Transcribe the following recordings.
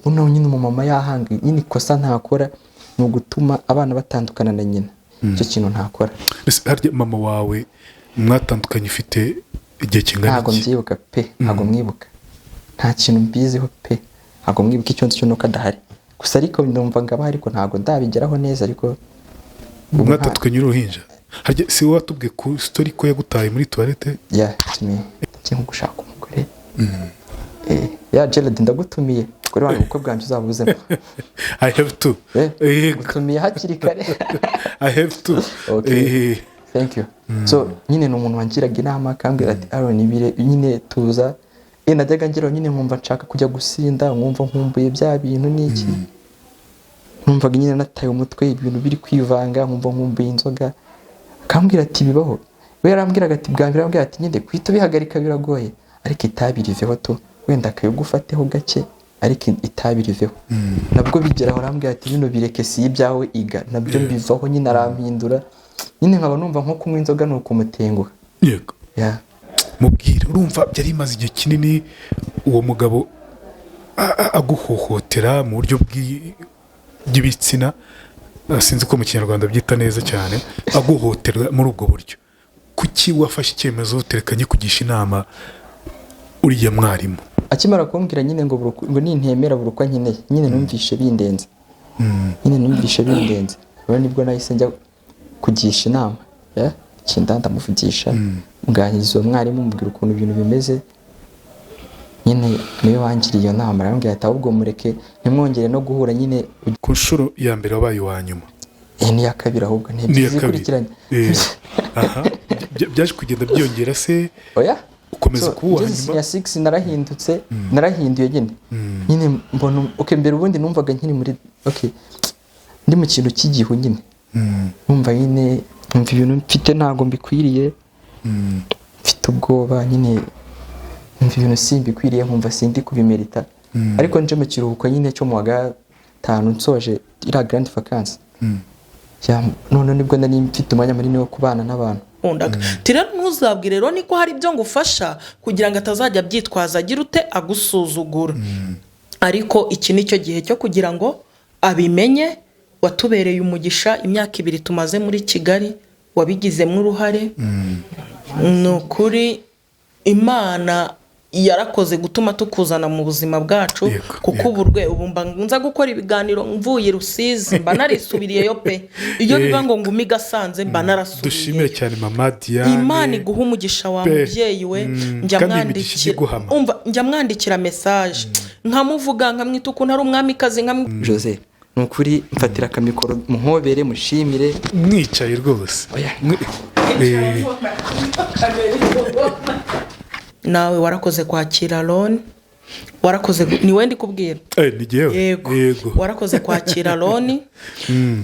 uno nyine umumama yahanga nyine ikosa ntakora ni ugutuma abana batandukana na nyina. Icyo kintu ntakora. Harya mama wawe mwatandukanye ufite igihe kingana iki? Ntabwo mbyibuka pe, ntabwo mwibuka, nta kintu mbiziho pe, ntabwo mwibuka icyo cyo nuko adahari. Gusa ariko ndumva ngaba ariko ntabwo ndabigeraho neza. Ariko mwatandukanye uruhinja, harya si wowe watubwiye ku story ko yagutaye muri toilette? Nko gushaka umugore. Ya Gerald ndagutumiye kuri wano ubukwe bwanjye uzabuzemo. I have to. Gutumiye hakiri kare. I have to. Okay. Thank you. So nyine ni umuntu wangiraga inama akambwira ati Aaron ibire nyine tuza. Najyaga ngira nyine nkumva nshaka kujya gusinda, nkumva nkumbuye bya bintu n'iki. Numvaga nyine nataye umutwe ibintu biri kwivanga, nkumva nkumbuye inzoga. Akambwira ati bibaho. We yarambwiraga ati bwa mbere arambwira ati nyine kwita bihagarika biragoye, ariko itabi riveho to wenda akayugufateho gake ariko itabi riveho. Nabwo bigeraho arambwira ati bino bireke si ibyawe iga, nabyo bivaho nyine arampindura. Nyine nkaba numva nko kunywa inzoga no kumutenguha. Yego. Mubwire, urumva byari imaze igihe kinini uwo mugabo aguhohotera mu buryo bw'ibitsina, sinzi ko mu Kinyarwanda byita neza cyane, aguhohotera muri ubwo buryo. Kuki wafashe icyemezo terekanye kugisha inama uriya mwarimu? Akimara kumbwira nyine ngo nintemera buruko nkeneye, nyine numvishe bindenze. Nyine numvishe bindenze. Rero nibwo nahise njya kugisha inama. Kinda ndamuvugisha, nganiriza uwo mwarimu mubwira ukuntu ibintu bimeze. Nyine niwe wangiriye iyo nama, arambwira ati ahubwo mureke ntimwongere no guhura nyine. Ku nshuro ya mbere wabaye wa nyuma? Ni ya kabiri ahubwo ntibikurikiranye. Byaje kugenda byongera se? Oya. Ukomeza kuba nyuma ya 6 narahindutse, narahinduye nyine. Nyine mbona mbere ubundi numvaga nkiri muri ndi mu kintu cy'igihu nyine. Numva nyine numva ibintu mfite ntago mbikwiriye. Mfite ubwoba nyine, numva ibintu simbikwiriye, nkumva sindi kubimerita. Ariko nje mu kiruhuko nyine cyo mu wa gatanu nsoje ira grand vacances. None nibwo nari mfite umwanya munini wo kubana n'abantu. Tira ntuzabwire rero niko hari ibyo ngufasha kugira ngo atazajya byitwaza agira ute agusuzugura. Ariko iki nicyo gihe cyo kugira ngo abimenye. Watubereye umugisha, imyaka 2 tumaze muri Kigali wabigizemo uruhare. Nukuri Imana yarakoze gutuma tukuzana mu buzima bwacu, kuko ubumba nza gukora ibiganiro mvuye Rusizi mba narisubiriyeyo pe. Iyo biba ngo ngumi gasanze mba narasubiriye. Dushimire cyane mama Diane. Imana iguha umugisha wa mubyeyi we. Njya mwandikira message nkamuvuga nkamwita ukuntu ari umwamikazi Jose. Nukuri mfatira kamikoro muhobere mushimire. Mwicaye rwose. Nawe warakoze kwakira Aaron, warakoze ni wendi kubwira. Yego. Warakoze kwakira Aaron.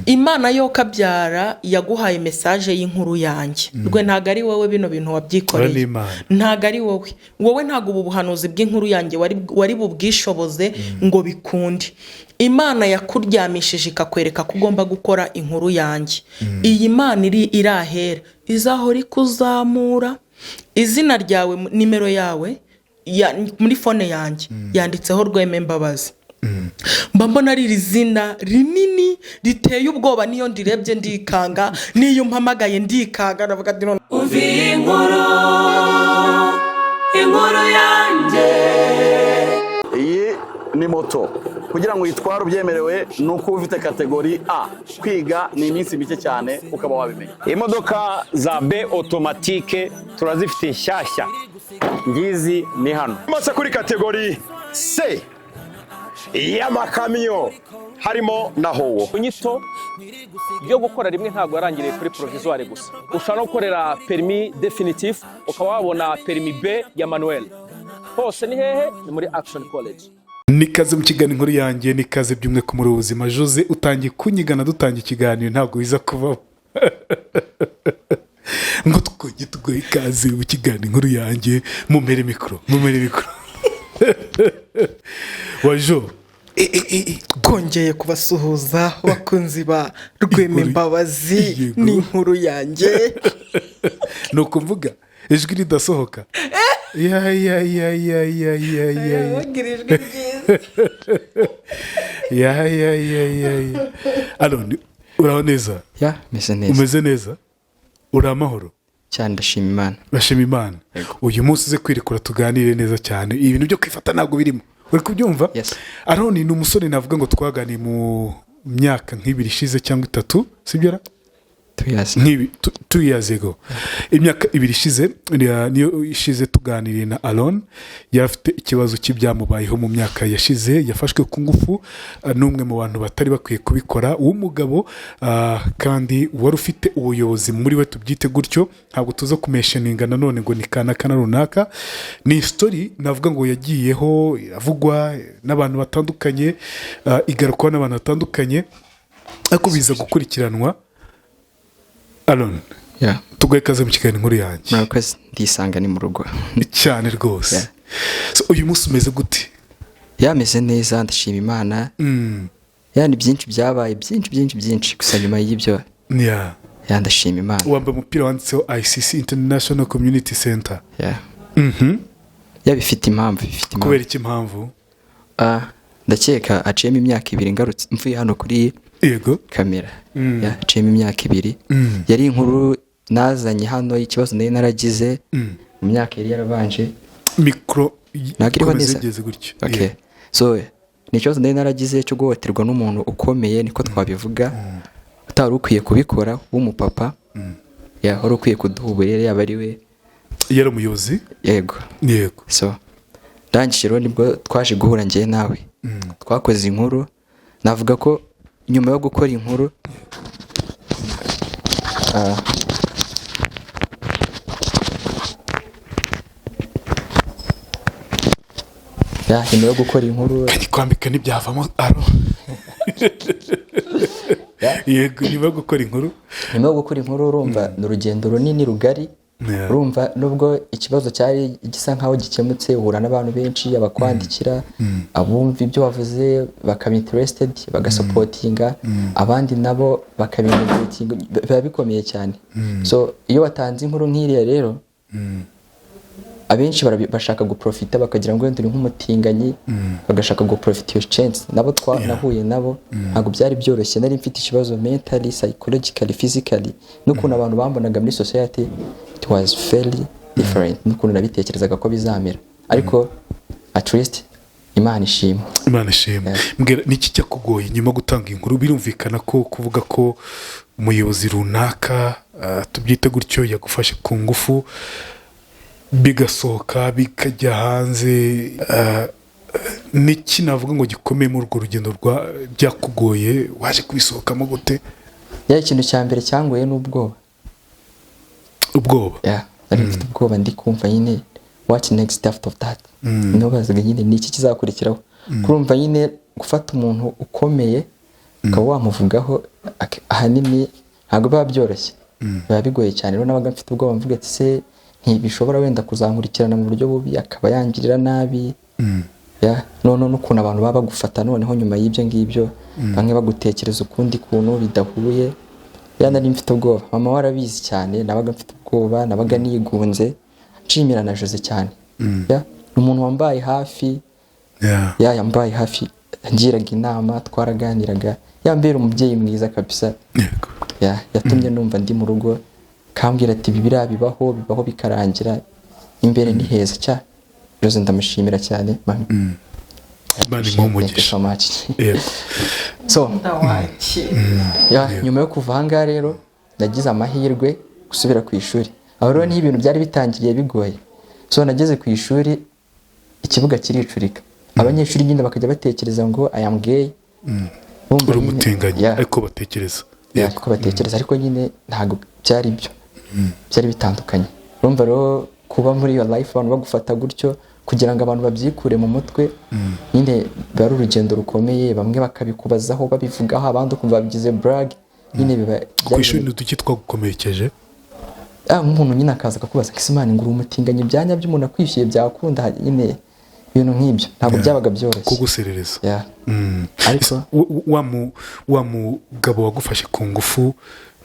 Imana yo kabyara yaguhaye message y'inkuru yanjye. Rwe ntago ari wowe bino bintu wabyikoreye. Ntago ari wowe ntago ubu buhanuzi bw'inkuru yanjye wari bubwishoboze ngo bikunde. Imana yakuryamishije ikakwereka ko ugomba gukora inkuru yanjye. Iyi Mana irahera izahora ikuzamura. Izina ryawe, nimero yawe muri phone yanjye yanditseho Rweme Mbabazi. Mbona ari izina rinini riteye ubwoba, niyo ndirebye ndikanga, niyo mpamagaye ndikanga navuga ati none uvi inkuru yanjye. Iyi ni moto kugira ngo uyitware ubyemerewe nuko ufite kategori A. Kwiga ni iminsi mike cyane ukaba wabimenya. Imodoka za B automatique turazifite nshyashya, ngizi ni hano. Maze kuri kategori C y'amakamyo harimo na Howo. Inyito byo gukora rimwe ntago yarangiriye kuri provisoire gusa, ushaka no gukorera permis définitif ukaba wabona permis B ya manuel. Hose ni hehe? Ni muri Action College. Nikaze mu kiganiro inkuru yanjye, nikaze byumwe ku muri ubuzima. Jose utangiye kunyigana dutangiye ikiganiro ntabwo biza kubaho. Ngo tugoye ikaze mu kiganiro inkuru yanjye, mumere mikro. Wajo kongeye kubasuhuza bakunzi ba Rweme Mbabazi n'inkuru yanjye. No kuvuga ijwi ridasohoka. Ya. Wagirijwe byiza. ya Aroni uraho neza? Ya meze neza Umeze neza? Uri amahoro? cyane, ndashima Imana. Bashima Imana. Uyu munsi uze kwirekura tuganire neza cyane, ibintu byo kwifata ntabwo birimo, uri kubyumva? Yes. Aroni ni umusore navuga ngo twaganiye mu myaka nk'ibiri ishize cyangwa itatu, sibyo ra? 2 years. Nk'ibi 2 years ago, imyaka ibiri ishize niyo ishize tuganiriye na Aron. Yari afite ikibazo cy'ibyamubayeho mu myaka yashize, yafashwe ku ngufu n'umwe mu bantu batari bakwiye kubikora w'umugabo, kandi wari ufite ubuyobozi muri we, tubyite gutyo, ntabwo tuza kumesheninga nanone ngo ni kana runaka. Ni story navuga ngo yagiyeho iravugwa n'abantu batandukanye, igarukwa n'abantu batandukanye, ariko biza gukurikiranwa. Aron, Yeah. tugaye kaze mu kiganiro nkuru yanjye. Murakoze, ndisanga ni mu rugo. Cyane rwose. Yeah. So uyu munsi umeze gute? Yameze neza, ndashima Imana. Yani byinshi byabaye, byinshi gusa nyuma y'ibyo. Yeah. Ya ndashima Imana. Wambaye umupira wanditseho ICC International Community Center. Yeah. Ya bifite impamvu, Kubera iki impamvu? Ndakeka aciyemo imyaka 2 ngarutse mvuye hano kuri Yego. kamera. Ya aciyemo imyaka 2. Yari inkuru nazanye hano y'ikibazo nari naragize mu myaka yari yarabanje. Mikro Nagiriho neza. Gutyo. Okay. Yeah. So ni ikibazo nari naragize cyo guhoterwa n'umuntu ukomeye, niko twabivuga. Utari ukwiye kubikora w'umupapa. Ya wari ukwiye kuduha uburere, yaba ari we. Yari umuyobozi? Yego. Yego. So ndangije rero nibwo twaje guhura njye nawe. Twakoze inkuru, navuga ko nyuma yo gukora inkuru nyuma yo gukora inkuru kwambika n'ibyavamo aro. Yego, nyuma yo gukora inkuru urumva n'urugendo runini rugari. Urumva nubwo ikibazo cyari gisa nkaho gikemutse, uhura n'abantu benshi abakwandikira, abumva ibyo wavuze bakaba interested, bagasupportinga, abandi nabo bakabintegrating, biba bikomeye cyane. So iyo watanze inkuru nk'iriya rero, abenshi bashaka guprofita, bakagira ngo wenda uri nk'umutinganyi, bagashaka guprofita iyo chance. Nabo nahuye nabo ntabwo byari byoroshye, nari mfite ikibazo mentally, psychologically, physically, n'ukuntu abantu bambonaga muri society. It was very different n'ukuntu nabitekerezaga ko bizamera, ariko at least Imana ishimwe. Mbwira niki cyakugoye nyuma gutanga inkuru? Birumvikana ko kuvuga ko umuyobozi runaka, tubyite gutyo, yagufashe ku ngufu, bigasohoka bikajya hanze, niki navuga ngo gikomeye muri urwo rugendo byakugoye, waje kubisohokamo gute? Ikintu cya mbere cyangoye n'ubwoba. Nari mfite ubwoba, ndi kumva nyine what next after that. Nobazaga nyine niki kizakurikiraho. Kurumva nyine gufata umuntu ukomeye ukaba wamuvugaho ahanini ntabwo biba byoroshye, biba bigoye cyane. Rero nabaga mfite ubwoba, mvuga ati se ntibishobora wenda kuzankurikirana mu buryo bubi, akaba yangirira nabi. None n'ukuntu abantu baba bagufata noneho nyuma y'ibyo ngibyo, bamwe bagutekereza ukundi kuntu bidahuye. Nari mfite ubwoba, mama warabizi cyane, nabaga mfite ubwoba, nabaga nigunze, nshimira na Jose cyane. Umuntu wambaye hafi, yambaye hafi, ngiraga inama, twaraganiraga, yambera umubyeyi mwiza kabisa. Yatumye numva ndi mu rugo, kambwira ati bibira bibaho bikarangira, imbere ni heza cyane. Jose ndamushimira cyane, mama. Bari mu mugisha. So nyuma yo kuva ahangaha rero nagize amahirwe gusubira ku ishuri. Aho rero ni ibintu byari bitangiriye bigoye. So nageze ku ishuri, ikibuga kiricurika, abanyeshuri nyine bakajya batekereza ngo I am gay. Uri umutinganyi, ariko batekereza ariko nyine ntabwo byari byo, byari bitandukanye. Urumva rero kuba muri iyo life abantu bagufata gutyo, kugira ngo abantu babyikure mu mutwe, nyine bari urugendo rukomeye. Bamwe bakabikubazaho babivugaho, abandi ukumva babigize brag. Nyine biba ku ishuri n'uduki twagukomerekeje. Umuntu nyine akaza akakubaza ko Imana nguru umutinganye byanya by'umuntu akwishyuye byakunda, nyine ibintu nk'ibyo ntabwo byabaga byoroshye kuguserereza. Ariko wa mugabo wagufashe ku ngufu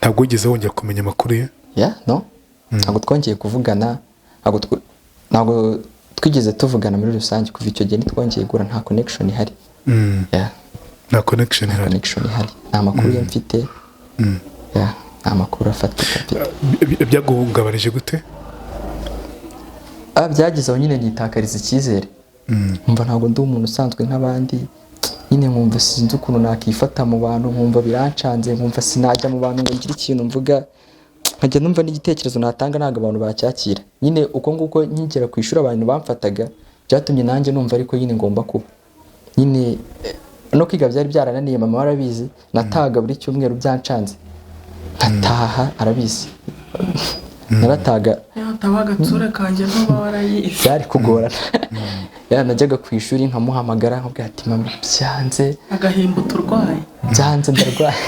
ntabwo wigeze wongera kumenya amakuru ye? No, ntabwo twongeye kuvugana, ntabwo twigeze tuvugana muri rusange kuva icyo gihe ntitwongeye gura nta connection ihari. Yeah. nta connection ihari. Connection ihari nta makuru ye mfite. Yeah, nta makuru afatika mfite. Byaguhungabanije gute? Byageze aho nyine nitakariza icyizere. Nkumva ntabwo ndi umuntu usanzwe nk'abandi, nyine nkumva sinzi ukuntu nakifata mu bantu, nkumva birancanze, nkumva sinajya mu bantu ngo ngire ikintu mvuga, nkajya numva n'igitekerezo natanga ntabwo abantu bacyakira. Nyine uko nguko nkigera ku ishuri abantu bamfataga byatumye nanjye numva ariko nyine ngomba kuba. Nyine no kwiga byari byarananiye, mama warabizi, nataga buri cyumweru byancanze. Nkataha arabizi. Narataga yatabaga tsura kanje ntuba warayize. Byari kugorana. Najyaga ku ishuri nkamuhamagara nkubwira ati mama byanze, agahimba uturwaye. Byanze ndarwaye.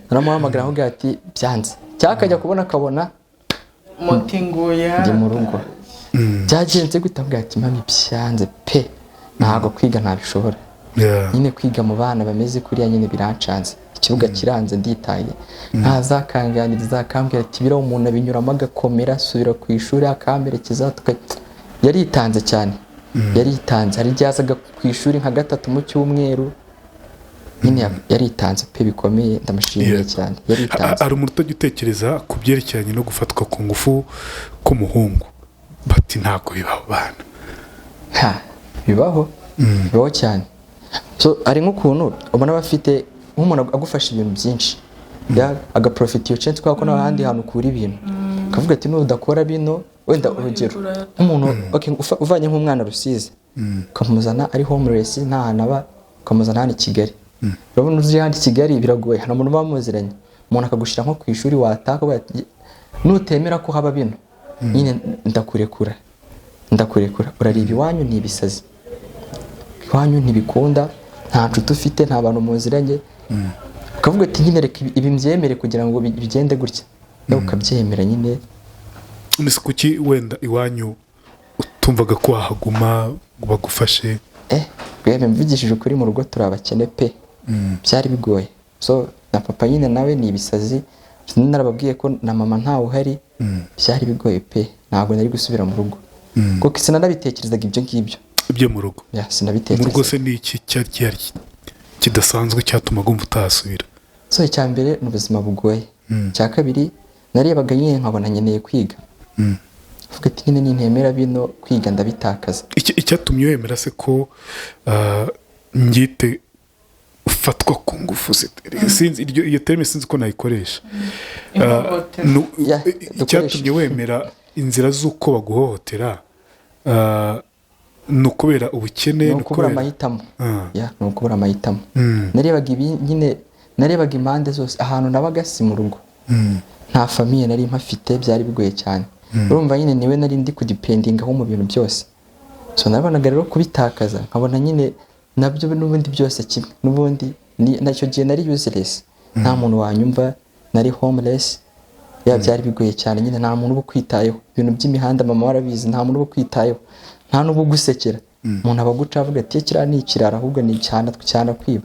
Naramuhamagara nkubwira ati byanze. Cyakajya akabona mutinguye ndi mu rugo. Byagenze gute nkubwira ati mama byanze pe, ntabwo kwiga ntabishobora. Nyine kwiga mu bana bameze kuriya nyine birancanze. Ikibuga kiranze nditaye, ntazakanganiriza akambwira ati biraho umuntu abinyuramo agakomera, subira ku ishuri akamberekeza. Yaritanze cyane, yaritanze. Hari igihe azaga ku ishuri nka 3 mu cyumweru. Nyine yaritanze pe bikomeye, ndamushimiye cyane. Yaritanze. Ari umuntu utajya utekereza ku byerekeranye no gufatwa ku ngufu k'umuhungu, bati ntabwo bibaho bana. Bibaho cyane. So ari nk'ukuntu ubona bafite nk'umuntu agufasha ibintu byinshi, agaprofita iyo chance kwa ko n'ahandi hantu kuri ibintu, kavuga ati nudakora bino wenda urugero nk'umuntu uvanye nk'umwana Rusizi ukamuzana ari homeless nta hantu aba, ukamuzana hano i Kigali. Urabona uzi hano i Kigali biragoye, hano umuntu bamuziranye, umuntu akagushira nko ku ishuri wataka nutemera ko haba bino nyine ndakurekura urariba iwanyu ntibisazi, iwanyu ntibikunda, nta nshuti ufite, nta bantu muziranye. Ukavuga ati nyine reka ibi mbyemere kugira ngo bigende gutya, ukabyemera nyine. Nise kuki wenda iwanyu utumvaga ko wahaguma ngo bagufashe? Bwebe mvugishije ukuri mu rugo turi abakene pe, byari bigoye. So na papa nyine nawe ni ibisazi, narababwiye ko na mama ntawe uhari, byari bigoye pe, ntabwo nari gusubira mu rugo kuko sinanabitekerezaga ibyo ngibyo ibyo mu rugo. Sinabitekereza. Mu rugo se ni iki cyari kidasanzwe cyatuma gumva utasubira? So icya mbere ni ubuzima bugoye, cya kabiri narebaga nyine nkabona nkeneye kwiga. Uvuga ati nyine nintemera bino kwiga ndabitakaza. Icyatumye wemera se ko ngite ufatwa ku ngufu sinzi iyo terme sinzi ko nayikoresha. Icyatumye wemera inzira z'uko baguhohotera ni ukubera ubukene, ni ukubura amahitamo. Ni ukubura amahitamo. Narebaga ibi nyine, narebaga impande zose, ahantu nabaga si mu rugo, nta famiye nari mpafite, byari bigoye cyane. Urumva nyine niwe nari ndi kudipendingaho mu bintu byose. So nabonaga rero kubitakaza, nkabona nyine nabyo n'ubundi byose kimwe, n'ubundi nacyo gihe nari useless, nta muntu wanyumva, nari homeless. Byari bigoye cyane nyine, nta muntu uba kwitayeho. Ibintu by'imihanda mama warabizi, nta muntu uba kwitayeho, nta n'ubu gusekera. Umuntu abaguca avuga ati kira ni ikirara, ahubwo ni cyana kwiba.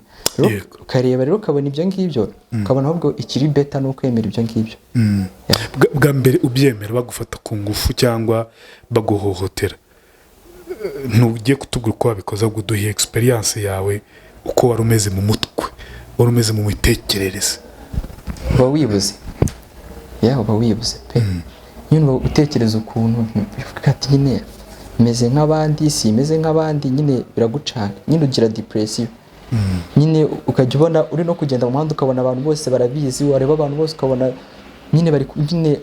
Ukareba rero ukabona ibyo ngibyo, ukabona ahubwo ikiri beta no kwemera ibyo ngibyo. Bwa mbere ubyemera bagufata ku ngufu cyangwa baguhohotera, ntugiye kutubwira uko wabikoze, ahubwo uduhe experience yawe, uko wari umeze mu mutwe, wari umeze mu mitekerereze. Uba wibuze, uba wibuze pe. Nyine utekereza ukuntu bivuga ati nyine meze nk'abandi, si meze nk'abandi, nyine biragucana, nyine ugira depression. Nyine ukajya ubona uri no kugenda mu muhanda ukabona abantu bose barabizi, wareba abantu bose ukabona nyine bari nyine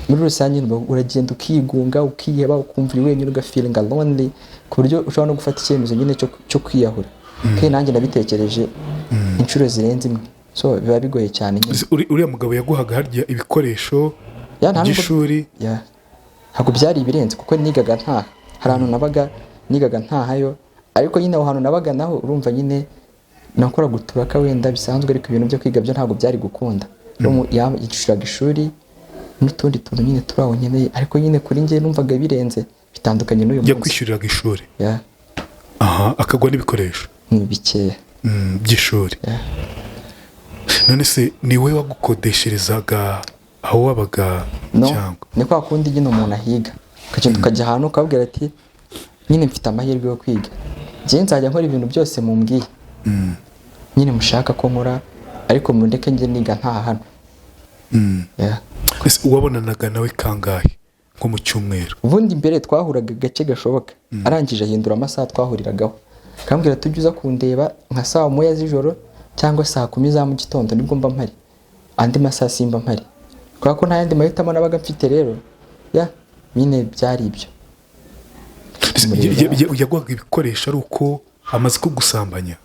muri rusange uragenda ukigunga, ukiheba, ukumva wenyine, ugafeelinga lonely ku buryo ushobora no gufata icyemezo nyine cyo kwiyahura. Kandi nanjye nabitekereje inshuro zirenze imwe. So biba bigoye cyane nyine. Uriya mugabo yaguhaga harya ibikoresho by'ishuri? Ntabwo byari ibirenze kuko nigaga ntaha, hari ahantu nabaga nigaga ntahayo, ariko nyine aho hantu nabaga naho urumva nyine nakora guturaka wenda bisanzwe, ariko ibintu byo kwiga byo ntabwo byari gukunda. Yiciraga ishuri n'utundi tuntu nyine turaho nyine, ariko nyine kuri njye numvaga birenze, bitandukanye n'uyu munsi. Yakwishyuriraga ishuri? Akagwa n'ibikoresho bikeya by'ishuri. None se ni we wagukodesherezaga aho wabaga no cyangwa ni kwa kundi nyine umuntu ahiga ukagenda ukajya ahantu ukabwira ati nyine mfite amahirwe yo kwiga njye nzajya nkora ibintu byose mumbwiye nyine mushaka ko nkora ariko mundeke njye niga nta hano. ese wabonanaga nawe kangahe nko mu cyumweru? ubundi mbere twahuraga gace gashoboka arangije ahindura amasaha twahuriragaho akambwira tujye uza kundeba nka saa 1 z'ijoro cyangwa saa 10 za mu gitondo nibwo mba mpari, andi masaha simba mpari kubera ko nta yandi mahitamo nabaga mfite. Rero nyine byari ibyo. Yaguhaga ibikoresho ari uko amaze kugusambanya?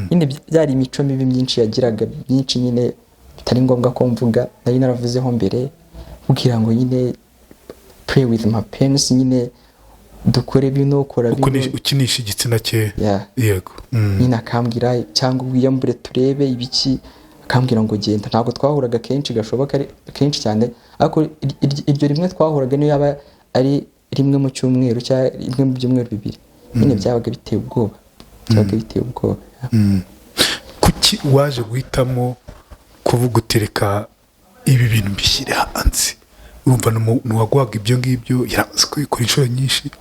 nyine byari imico mibi myinshi yagiraga, myinshi nyine bitari ngombwa ko mvuga, nari naravuzeho mbere kugira ngo nyine play with my penis, nyine dukore bino ukora bino ukinisha igitsina cye. Yego. nyine akambwira cyangwa wiyambure turebe ibiki, akambwira ngo genda. Ntabwo twahuraga kenshi gashoboka, kenshi cyane, ariko iryo rimwe twahuraga niyo yaba ari rimwe mu cyumweru cyangwa rimwe mu byumweru bibiri, nyine byabaga biteye ubwoba. Kuki waje guhitamo kuvuga utereka ibi bintu mbishyire hanze? Urumva nuwaguhaga ibyo ngibyo yaramaze kubikora inshuro nyinshi?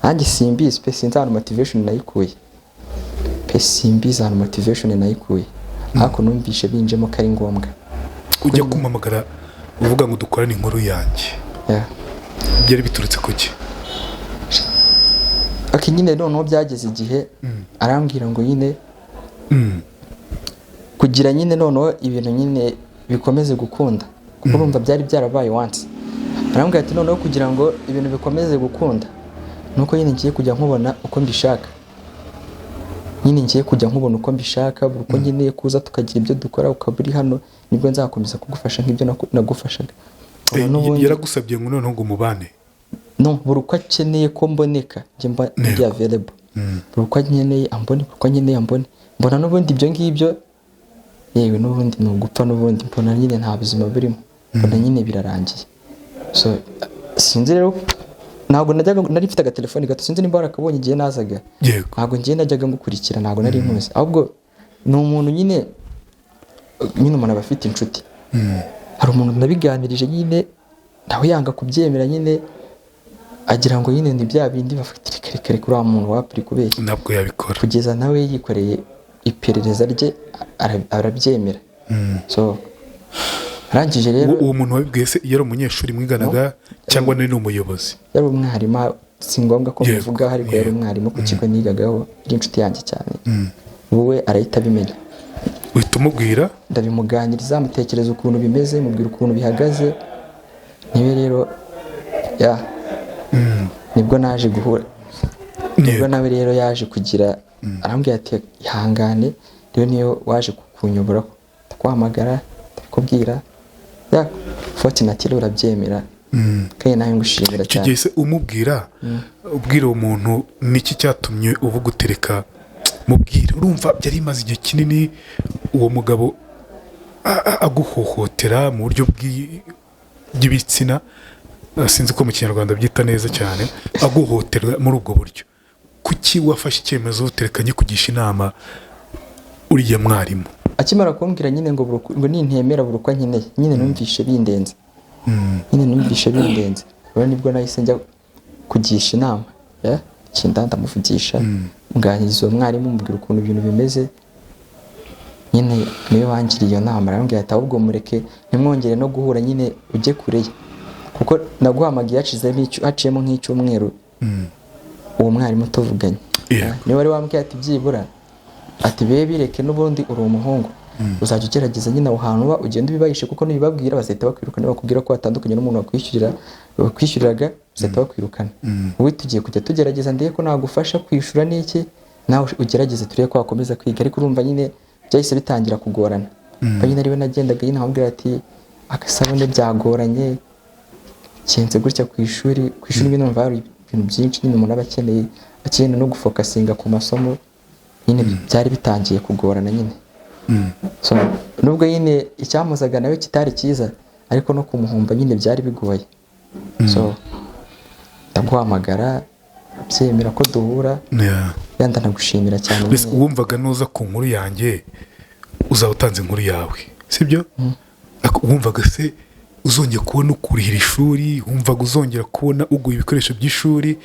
nanjye simbizi pe, sinzi ahantu motivation nayikuye pe, simbizi ahantu motivation nayikuye, ariko numvishe binjemo ko ari ngombwa. Ujya kumamagara uvuga ngo dukorane inkuru yanjye, byari biturutse kuki? nyine noneho byageze igihe arambwira ngo nyine kugira nyine noneho ibintu nyine bikomeze gukunda, kuko urumva byari byarabaye once. Arambwira ati noneho kugira ngo ibintu bikomeze gukunda nuko nyine ngiye kujya nkubona uko mbishaka, nyine ngiye kujya nkubona uko mbishaka, buri uko nkeneye kuza tukagira ibyo dukora ukaba uri hano, nibwo nzakomeza kugufasha nk'ibyo nagufashaga. Yaragusabye ngo noneho ngo umubane? No, buri uko akeneye ko mboneka njye mba ndi available, buri uko nkeneye ambone, buri uko nkeneye ambone. Mbona n'ubundi ibyo ngibyo yewe n'ubundi ni ugupfa, n'ubundi mbona nyine nta buzima burimo, mbona nyine birarangiye. So sinzi rero, ntabwo nari mfite agatelefoni gato, sinzi nimba warakabonye igihe nazaga. Ntabwo ngiye najyaga ngukurikira, ntabwo nari nkuzi, ahubwo ni umuntu nyine umuntu aba afite inshuti. Hari umuntu nabiganirije nyine nawe yanga kubyemera, nyine agira ngo nyine ni bya bindi bafite kare kuri wa muntu wapuri kubeshya, ntabwo yabikora, kugeza nawe yikoreye iperereza rye arabyemera. So arangije rero uwo muntu wabibwiye se yari umunyeshuri mwiganaga cyangwa ni umuyobozi? Yari umwarimu, si ngombwa ko mbivuga, ariko yari umwarimu ku kigo nigagaho, ari inshuti yanjye cyane. wowe arahita abimenya. Uhita umubwira? Ndabimuganiriza, mutekereza ukuntu bimeze, mubwira ukuntu bihagaze. Niwe rero nibwo naje guhura, nibwo nawe rero yaje kugira, arambwira ati ihangane, rero niyo waje kukunyobora, ndakwamagara ndakubwira fortunately urabyemera, kandi nawe ngushimira cyane. Kigeze umubwira, ubwira uwo muntu niki cyatumye uvuga utereka mubwira? Urumva byari imaze igihe kinini uwo mugabo aguhohotera mu buryo bw'ibitsina, sinzi ko mu Kinyarwanda byita neza cyane, aguhohotera muri ubwo buryo. Kuki wafashe icyemezo uterekanye kugisha inama uriya mwarimu? Akimara kumbwira nyine ngo nintemera buri uko nkeneye, nyine numvishe bindenze, nyine numvishe bindenze. Rero nibwo nahise njya kugisha inama, kinda ndamuvugisha, muganiriza uwo mwarimu, mubwira ukuntu ibintu bimeze. Nyine niwe wangiriye iyo nama, arambwira ati ahubwo mureke ntimwongere no guhura, nyine ujye kure ye, kuko naguhamagaye haciyemo nk'icyumweru uwo mwarimu tuvuganye. Niwe wari wambwiye ati byibura ati bireke n'ubundi uri umuhungu, uzajya ugerageza nyine aho hantu uba ugenda ubibahishe, kuko nibabwira bazahita bakwirukana, bakubwira ko watandukanye n'umuntu wakwishyuriraga bazahita bakwirukana. Wowe tugiye kujya tugerageza, ndebe ko nagufasha kwishyura n'iki, nawe ugerageze turebe ko wakomeza kwiga. Ariko urumva nyine byahise bitangira kugorana, nyine ariwe nagendaga nyine amubwira ati agasabune byagoranye, kenze gutya ku ishuri ibintu numva hari ibintu byinshi nyine umuntu aba akeneye no gufokasinga ku masomo, nyine byari bitangiye kugorana nyine. So nubwo nyine icyamuzaga nawe kitari cyiza, ariko no kumuhumba nyine byari bigoye. So ndaguhamagara byemera ko duhura, yanda nagushimira cyane. Wumvaga nuza ku nkuru yanjye uzaba utanze inkuru yawe, sibyo wumvaga se uzongera kubona ukurihira ishuri, wumvaga uzongera kubona uguha ibikoresho by'ishuri,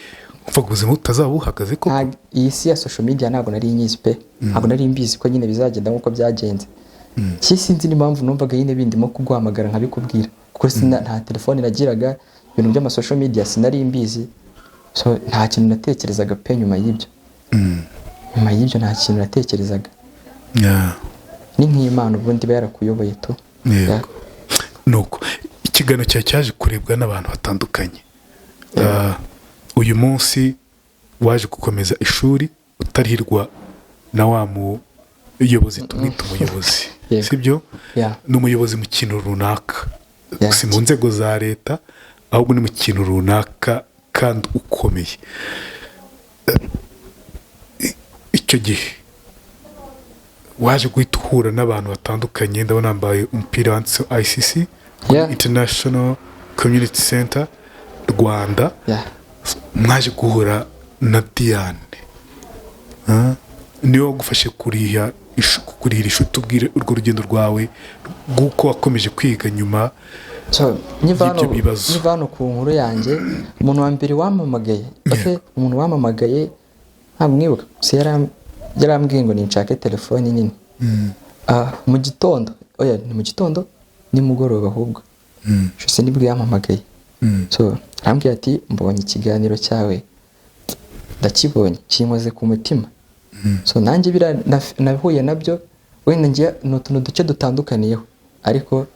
wumvaga ubuzima butazaba buhagaze koko? Iyi si ya social media ntabwo nari nyizi pe, ntabwo nari mbizi ko nyine bizagenda nk'uko byagenze. Sinzi n'impamvu numvaga nyine bindimo kuguhamagara nkabikubwira, kuko nta telefone nagiraga, ibintu by'amasocial media sinari mbizi, so nta kintu natekerezaga pe nyuma y'ibyo. Nyuma y'ibyo nta kintu natekerezaga. Ni nk'Imana ubundi yarakuyoboye tu. Nuko ikiganiro cyaje kurebwa n'abantu batandukanye. Uyu munsi waje gukomeza ishuri utarihirwa na wa muyobozi, tumwita umuyobozi, sibyo? Ni umuyobozi mu kintu runaka, si mu nzego za leta, ahubwo ni mu kintu runaka kandi ukomeye. Icyo gihe waje guhita uhura n'abantu batandukanye, ndabona nambaye umupira wanditseho ICC, International Community Center Rwanda. Mwaje guhura na Diane, niwe wagufashe kurihira ishuri. Tubwire urwo rugendo rwawe rw'uko wakomeje kwiga nyuma y'ibyo bibazo. Niva hano ku nkuru yanjye, umuntu wa mbere wamamagaye, umuntu wamamagaye ntabwo mwibuka, yarambwiye ngo ninshake telefoni nini. Mu gitondo, ni mu gitondo nimugoroba ahubwo, cyose nibwo yamamagaye. So arambwira ati mbonye ikiganiro cyawe, ndakibonye kinkoze ku mutima. So nanjye nahuye nabyo, wenda ngiye n'utuntu duce dutandukaniyeho, ariko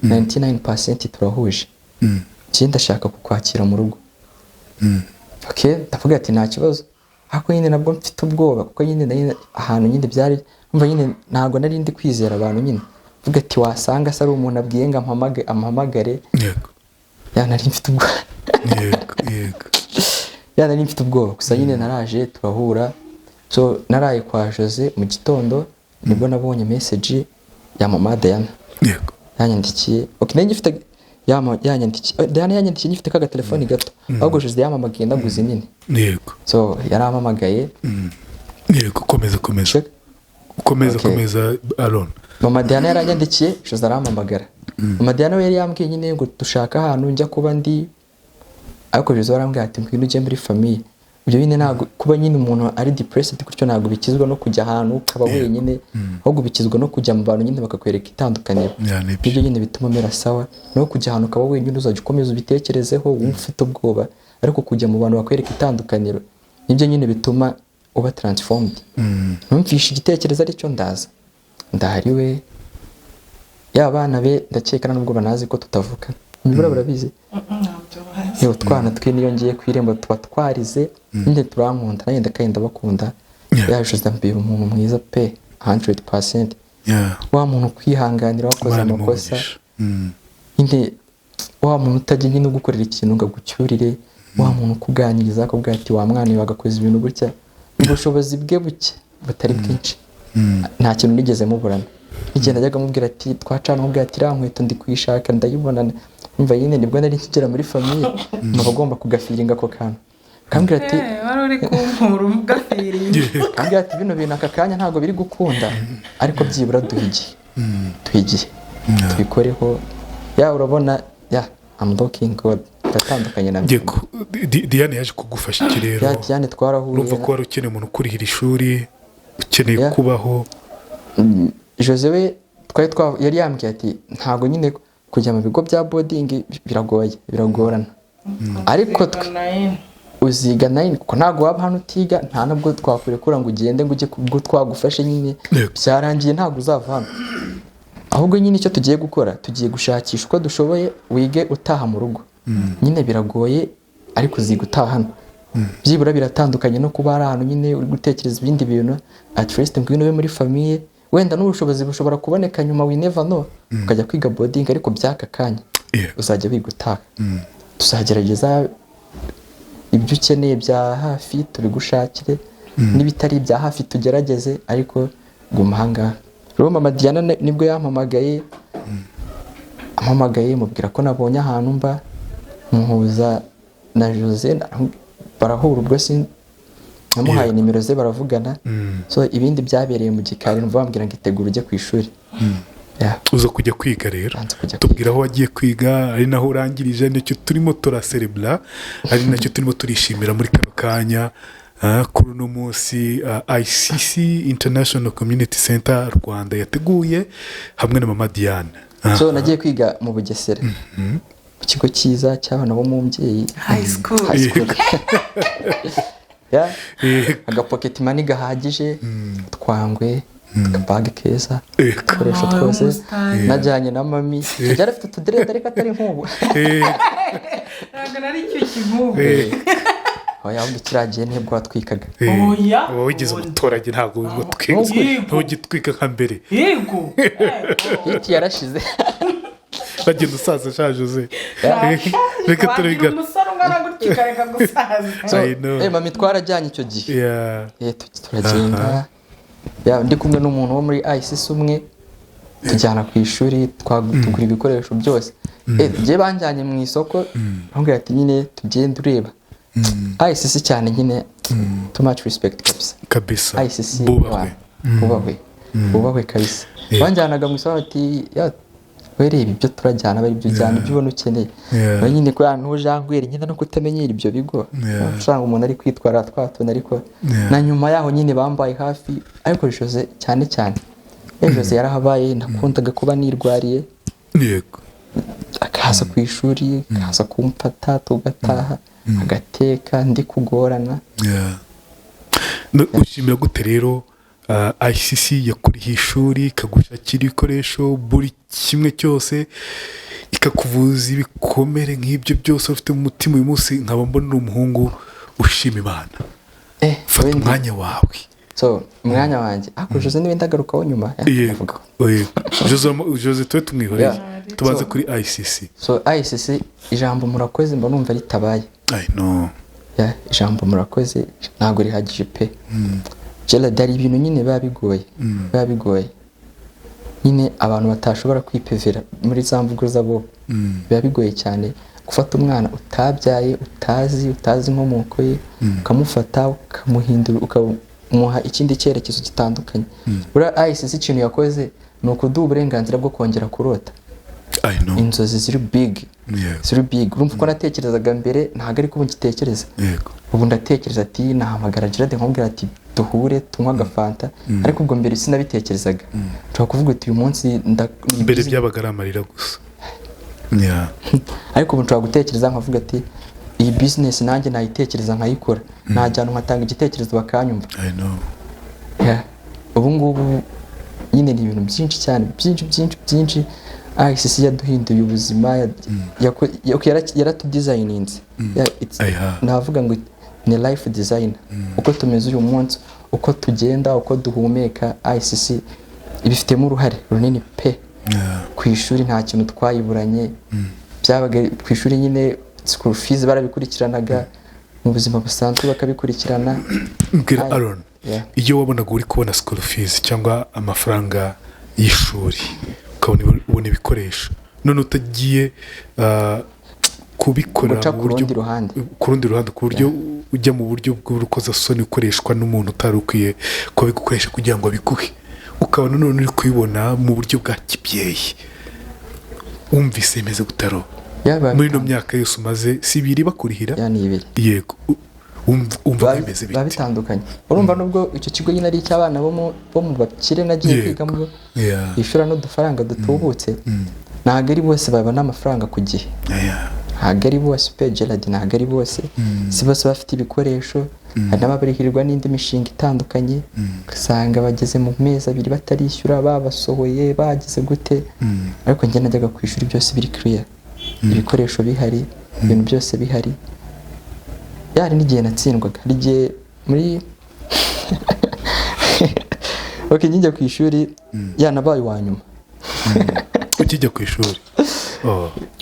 99% turahuje. Njye ndashaka kukwakira mu rugo. Ndavuga ati nta kibazo, ariko nyine nabwo mfite ubwoba, kuko nyine ahantu nyine byari umva nyine ntabwo nari ndi kwizera abantu nyine. Vuga ati wasanga se ari umuntu abwiye ngo ampamagare. Nari mfite ubwoba. Nari mfite ubwoba, gusa nyine naraje turahura. So naraye kwa Jose mu gitondo, nibwo nabonye message ya mama Diana. Yanyandikiye. Nanjye mfite yanyandikiye. Diana yanyandikiye ngifite ka telefone gato. Ahubwo Jose yamamagaye ndaguze nini. So yaramamagaye. Komeza Aaron. Mama Diana yaranyandikiye, Jose aramamagara. Mama Diana we yari yambwiye nyine ngo dushaka ahantu njya kuba ndi, ariko Jose arambwira ati ngwino uje muri famille. Ibyo nyine ntabwo kuba nyine umuntu ari depressed gutyo ntabwo bikizwa no kujya ahantu ukaba wenyine, ahubwo bikizwa no kujya mu bantu nyine bakakwereka itandukaniro. Ibyo nyine bituma mera sawa, no kujya ahantu ukaba wenyine uzajya ukomeza ubitekerezeho wumva ufite ubwoba, ariko kujya mu bantu bakwereka itandukaniro nibyo nyine bituma uba transformed. Numvishe igitekerezo aricyo ndaza ndahari we, y'abana be ndakeka nubwo banazi ko tutavuka. Nibura barabizi. Yo twana twe niyo ngiye kwirembo tuba twarize, ninde turankunda nanjye ndakayenda bakunda. Yaje ndambira umuntu mwiza pe 100%. Wa muntu kwihanganira wakoze amakosa. Inde wa muntu utajye nyine gukorera ikintu ngagucyurire, wa muntu kuganiriza akubwira ati wa mwana wagakoze ibintu gutya, ubushobozi bwe buke butari bwinshi. Nta kintu nigeze muburana. Igenda ajyaga mubwira ati twacana mubwira ati rankweto ndi kwishaka ndayibona. Umva yine nibwo nari kigera muri famille, nabagomba kugafiringa ko kantu. Kambwira ati wari uri kumpura umugafiringa. Kambwira ati bino bintu akakanya ntago biri gukunda, ariko byibura duhigiye. Tubikoreho. Urabona I'm looking God. Tatandukanye na mwe. Diane yaje kugufasha iki rero? Diane twarahuye. Urumva ko wari ukeneye umuntu kurihira ishuri, ukeneye kubaho. Jose we yari yambwiye ati ntago nyine kujya mu bigo bya boarding biragorana. Ariko uziga 9 kuko ntago waba hano utiga, nta nabwo twakurekura ngo ugende ngo ujye kubwo twagufashe nyine byarangiye ntago uzava hano. Ahubwo nyine icyo tugiye gukora, tugiye gushakisha uko dushoboye wige utaha mu rugo. Nyine biragoye ariko uziga utaha hano. Byibura biratandukanye no kuba ari ahantu nyine uri gutekereza ibindi bintu. At first ngwino be muri famille, wenda n'ubushobozi bushobora kuboneka nyuma, we never know, ukajya kwiga boarding, ariko byaka kanya uzajya biga utaha. Tuzagerageza ibyo ukeneye bya hafi tubigushakire, n'ibitari bya hafi tugerageze, ariko guma hanga. Rero mama Diana nibwo yampamagaye, mubwira ko nabonye ahantu mba, muhuza na Jose barahura. Ubwo namuhaye nimero ze baravugana. So ibindi byabereye mu gikari, numva bambwira ngo itegura ujye ku ishuri. uza kujya kwiga rero Banza kujya tubwira aho wagiye kwiga ari naho urangirije nicyo turimo turaserebura ari nacyo turimo turishimira muri kano kanya kuri uno munsi ICC International Community Center Rwanda yateguye hamwe na Mama Diane. So nagiye kwiga mu Bugesera mu kigo cyiza cy'abana bo mu mbyeyi high school aga pocket money gahagije twangwe akabage keza koresho twose najyanye na mami cyari afite utudirede ariko atari nk'ubu ntabwo nari cyo kivubu oya undi kiragiye nibwo watwikaga oya wowe wigeze umuturage ntabwo ntugitwika nka mbere yego hiti yarashize bagenda usaza ashaje uze reka turabiga umusore ungana gutya ukareka gusaza mami twarajyanye icyo gihe turagenda ndi kumwe n'umuntu wo muri ICC umwe tujyana ku ishuri tugura ibikoresho byose njye banjyanye mu isoko bambwira ati nyine tugende ureba ICC cyane nyine too much respect kabisa ICC bubahwe kabisa banjyanaga mu isoko ati wereba ibyo turajyana bari ibyo ujyana ibyo ubona ukeneye nyine ko ntujangwere nyine no kutamenyera ibyo bigo usanga umuntu ari kwitwara twatona ariko na nyuma yaho nyine bambaye hafi ariko Jose cyane Jose yarahabaye nakundaga kuba nirwariye yego akaza ku ishuri akaza kumfata tugataha agateka ndi kugorana ushimira gute rero ICC yakuriye ishuri ikagushakira ibikoresho buri kimwe cyose ikakuvuza ibikomere nk'ibyo byose ufite mu mutima uyu munsi nkaba mbona umuhungu ushima Imana fata umwanya wawe umwanya wanjye Jose niwe ndagarukaho nyuma Jose tube tumwihoreye tubanze kuri ICC ICC ijambo murakoze mba numva ritabaye ijambo murakoze ntabwo rihagije pe Gerard ibintu nyine biba bigoye nyine abantu batashobora kwipevera muri za mvugo zabo biba bigoye cyane gufata umwana utabyaye utazi inkomoko ye ukamufata ukamuhindura ukamuha ikindi cyerekezo gitandukanye buriya ICC ikintu yakoze ni ukuduha uburenganzira bwo kongera kurota inzozi ziri big urumva uko natekerezaga mbere ntabwo ariko ubu ngitekereza ubu ndatekereza ati nahamagara Gerard nkubwira ati duhure tunywa agafanta ariko ubwo mbere sinabitekerezaga nshobora kuvuga uti uyu munsi mbere byabaga ari amarira gusa ariko ubu nshobora gutekereza nkavuga ati iyi business nanjye nayitekereza nkayikora najyana nkatanga igitekerezo bakanyumva ubu ngubu nyine ni ibintu byinshi cyane byinshi ICC yaduhinduye ubuzima yaratudesigninze navuga ngo ni life design uko tumeze uyu munsi uko tugenda uko duhumeka ICC ibifitemo uruhare runini pe ku ishuri nta kintu twayiburanye byabaga ku ishuri nyine school fees barabikurikiranaga mu buzima busanzwe bakabikurikirana mbwira Aaron iyo wabonaga uri kubona school fees cyangwa amafaranga y'ishuri ukabona ibikoresho none utagiye kubikora ku rundi ruhande ku buryo ujya mu buryo bw'urukozasoni ukoreshwa n'umuntu utari ukwiye kubigukoresha kugira ngo abiguhe ukabona none uri kubibona mu buryo bwa kibyeyi wumvise imeze gutaro muri ino myaka yose umaze si ibiri bakurihira yego umva bimeze biti bitandukanye urumva nubwo icyo kigo nyine ari icy'abana bo mu bakire nagiye kwigamo ishura n'udufaranga dutubutse ntabwo ari bose babona amafaranga ku gihe ntabwo ari bose pe Gerard ntabwo ari bose si bose bafite ibikoresho hari n'ababarihirwa n'indi mishinga itandukanye ugasanga bageze mu mezi abiri batarishyura babasohoye bagize gute ariko njye najyaga ku ishuri byose biri clear ibikoresho bihari ibintu byose bihari yari n'igihe natsindwaga hari igihe muri njya ku ishuri yanabaye uwa nyuma ukijya ku ishuri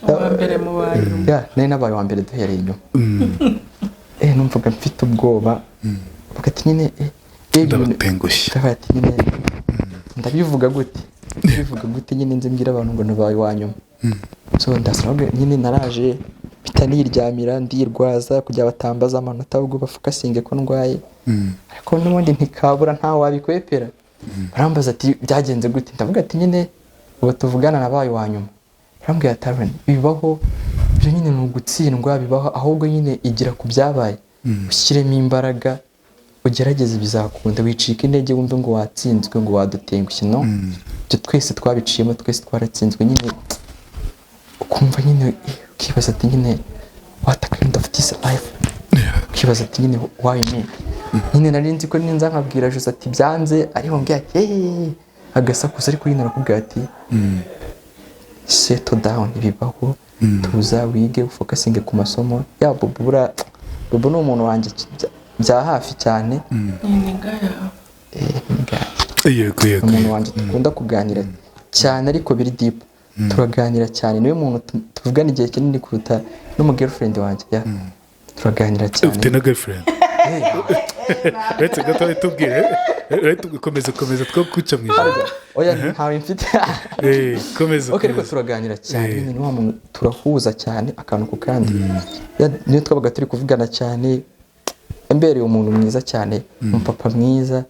uwa mbere mu banyu nari nabaye uwa mbere duhereye inyuma numvaga mfite ubwoba ati nyine ndabatengushye ndabivuga gute nyine nzi mbwira abantu ngo nabaye uwa nyuma so ndasaba nyine naraje mpita niryamira ndirwaza kugira batambaza amanota ahubwo bafukasinge ko ndwaye ariko n'ubundi ntikabura ntawe wabikwepera barambaza ati byagenze gute ndavuga ati nyine ubu tuvugana nabaye wa nyuma yarambwiye ati Aaron bibaho byo nyine ni ugutsindwa bibaho ahubwo nyine igira ku byabaye ushyiremo imbaraga ugerageze bizakunda wicika intege wumve ngo watsinzwe ngo wadutengushye no byo twese twabiciyemo twese twaratsinzwe nyine ukumva nyine ukibaza ati nyine what a kind of this life ukibaza ati nyine why me nyine nari nzi ko ninza nkabwira Jose ati byanze ariho ngiye agasakuza ariko nyine arakubwira ati settle down bibaho tuza wige ufokasinge ku masomo ya Bobo ni umuntu wanjye bya hafi cyane yego umuntu wanjye dukunda kuganira cyane ariko biri deep turaganira cyane niwe muntu tuvugana igihe kinini kuruta n'umu girlfriend wanjye turaganira cyane ufite na girlfriend uretse gato tubwire komeza two kuca mu ijambo oya ntawe mfite komeza okay ariko turaganira cyane ni wa muntu turahuza cyane akantu ku kandi niyo twabaga turi kuvugana cyane embereye umuntu mwiza cyane umupapa mwiza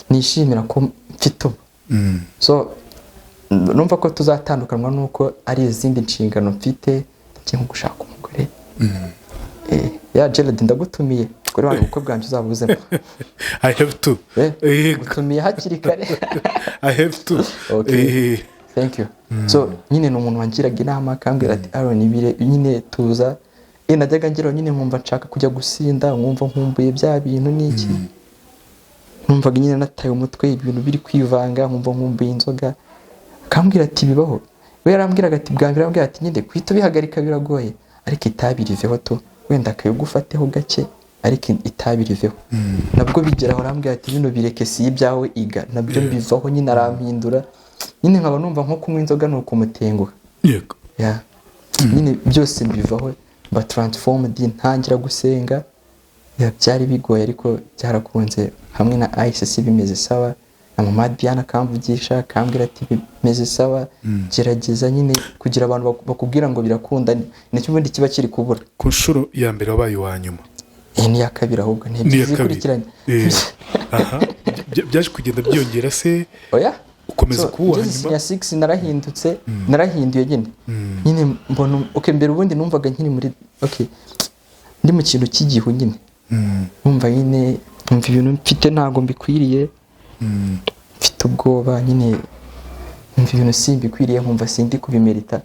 nishimira ko mfite so numva ko tuzatandukanwa nuko ari izindi nshingano mfite cyangwa gushaka umugore ya Gerald ndagutumiye kuri wano uko bwanjye uzabuzemo I have to gutumiye hakiri kare I have to okay thank you so nyine ni umuntu wangiraga inama akambwira ati Aaron ibire nyine tuza najyaga ngira nyine nkumva nshaka kujya gusinda nkumva nkumbuye bya bintu niki numvaga nyine nataye umutwe ibintu biri kwivanga nkumva nkumbuye inzoga akambwira ati bibaho we yarambwiraga ati bwambira yarambwira ati nyine kwita bihagarika biragoye ariko itabi riveho to wenda akayugufateho gake ariko itabi riveho nabwo bigeraho arambwira ati bino bireke si ibyawe iga nabyo bivaho nyine arampindura nyine nkaba numva nko kunywa inzoga nuko umutenguha yego ya nyine byose bivaho ba transformed ntangira gusenga byari bigoye ariko byarakunze hamwe na ICC bimeze sawa na mama Diana kamvugisha kambwira ati bimeze sawa gerageza nyine kugira abantu bakubwira ngo birakunda nicyo ubundi kiba kiri kubura ku nshuro ya mbere wabaye wa nyuma ni ya kabiri ahubwo ntibikurikiranye byaje kugenda byongera se oya ukomeza kuba nyuma ya 6 narahindutse narahinduye nyine mbona okay mbere ubundi numvaga nkiri muri okay ndi mu kintu cy'igihu nyine numva nyine numva ibintu mfite ntago mbikwiriye mfite ubwoba nyine numva ibintu simbikwiriye nkumva sindi kubimerita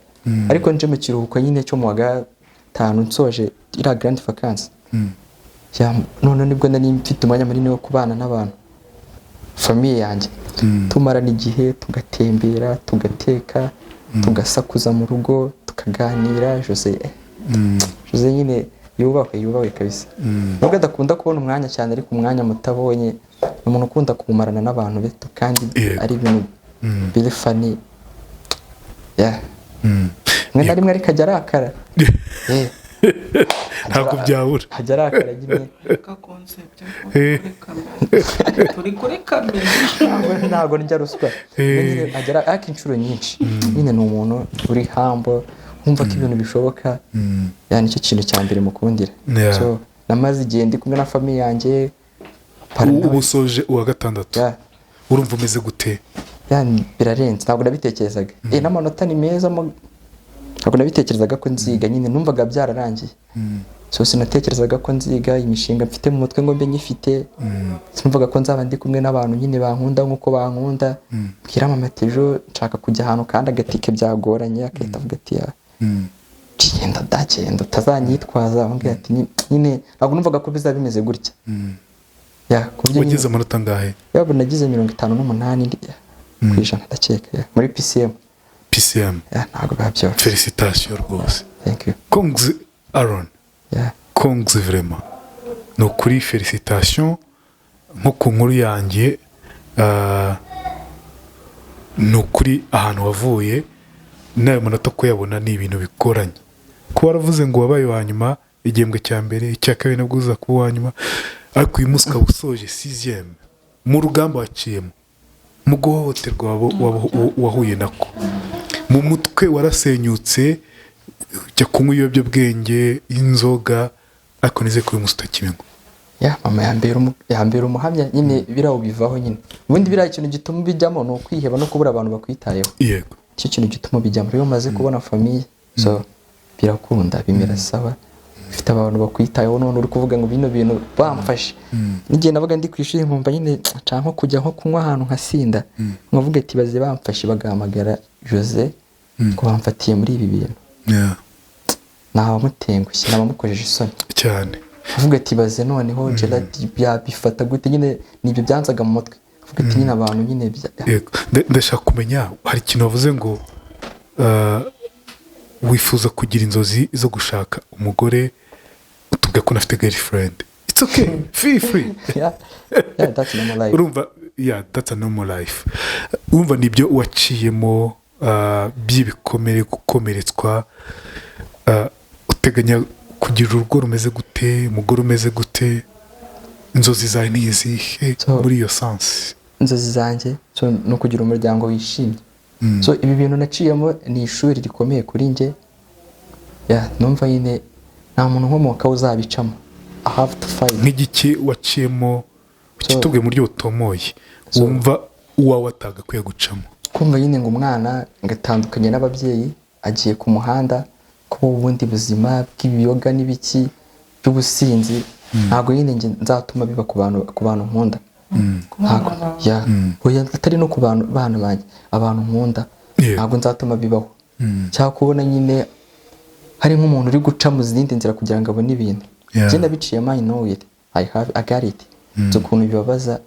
ariko nje mu kiruhuko nyine cyo mu wa gatanu nsoje ira grand vacances none nibwo nari mfite umwanya munini wo kubana n'abantu famille yanjye tumarana igihe tugatembera tugateka tugasakuza mu rugo tukaganira Jose nyine yubahwe kabisa nubwo adakunda kubona umwanya cyane ariko umwanya mutabonye umuntu ukunda kumarana n'abantu be kandi ari ibintu biri funny mwe na rimwe ariko ajya arakara ntabwo byabura ajya arakara nyine turi kuri kamera ntabwo njya ruswa agera ariko inshuro nyinshi nyine ni umuntu uri humble nkumva ko ibintu bishoboka yani icyo kintu cya mbere mukundira so namaze igihe ndi kumwe na famille yanjye ubusoje uwa gatandatu urumva umeze gute yani birarenze ntabwo nabitekerezaga n'amanota ni meza ntabwo nabitekerezaga ko nziga nyine numvaga byararangiye so sinatekerezaga ko nziga imishinga mfite mu mutwe ngo mbe nyifite sinumvaga ko nzaba ndi kumwe n'abantu nyine bankunda nk'uko bankunda bwira mama ejo nshaka kujya ahantu kandi agatike byagoranye akahita avuga ati genda utazanyitwaza ambwira ati nyine ntabwo numvaga ko bizaba bimeze gutya wagize amanota angahe yaba nagize 58 ku ijana ndakeka muri PCM ntabwo babyoroshye félicitations rwose thank you kongs Aaron kongs vraiment no kuri félicitations nko ku nkuru yanjye no kuri ahantu wavuye nayo manota ko yabona ni ibintu bikoranye ko waravuze ngo wabaye wa nyuma igihembwe cya mbere icya kabiri nabwo uza kuba wa nyuma ariko uyu munsi ukaba usoje 6e mu rugamba waciyemo mu guhohoterwa wahuye nako mu mutwe warasenyutse ujya kunywa ibiyobyabwenge inzoga ariko nize ko uyu munsi utakimenywa mama yambera umuhamya nyine birawo bivaho nyine ubundi biriya ikintu gituma bijyamo ni ukwiheba no kubura abantu bakwitayeho yego icyo kintu gituma bijya muri yo maze kubona famille so birakunda bimera sawa ufite abantu bakwitayeho none uri kuvuga ngo bino bintu bamfashe n'igihe nabaga ndi kwishuri nkumva nyine nko kujya nko kunywa ahantu nkasinda nkavuga ati baze bamfashe bagahamagara Jose ko bamfatiye muri ibi bintu nabamutengushye nabamukojeje isoni cyane avuga ati baze noneho Gerard bifata gute nyine nibyo byanzaga mu mutwe avuga ati nyine abantu nyine ndashaka kumenya hari ikintu wavuze ngo wifuza kugira inzozi zo gushaka umugore utubwe ko unafite girlfriend it's okay feel free yeah that's normal life urumva that's a normal life urumva nibyo waciyemo by'ibikomere gukomeretswa uteganya kugira urugo rumeze gute umugore umeze gute inzozi zawe ni izihe muri iyo sense inzozi zanjye no kugira umuryango wishimye so ibi bintu naciyemo ni ishuri rikomeye kuri njye numva nyine nta muntu nkomoka uzabicamo I have to fight nk'igiki waciyemo ukitubwe mu buryo butomoye wumva uwawe atagakwiye gucamo kumva nyine ngo umwana ngatandukanye n'ababyeyi agiye ku muhanda kuba ubundi buzima bw'ibiyoga n'ibiki by'ubusinzi ntabwo nyine nzatuma biba ku bantu nkunda atari no ku bantu banjye abantu nkunda ntabwo nzatuma bibaho cyangwa kubona nyine hari nk'umuntu uri guca mu zindi nzira kugira ngo abone ibintu njye nabiciyemo I know it I got it so ukuntu bibabaza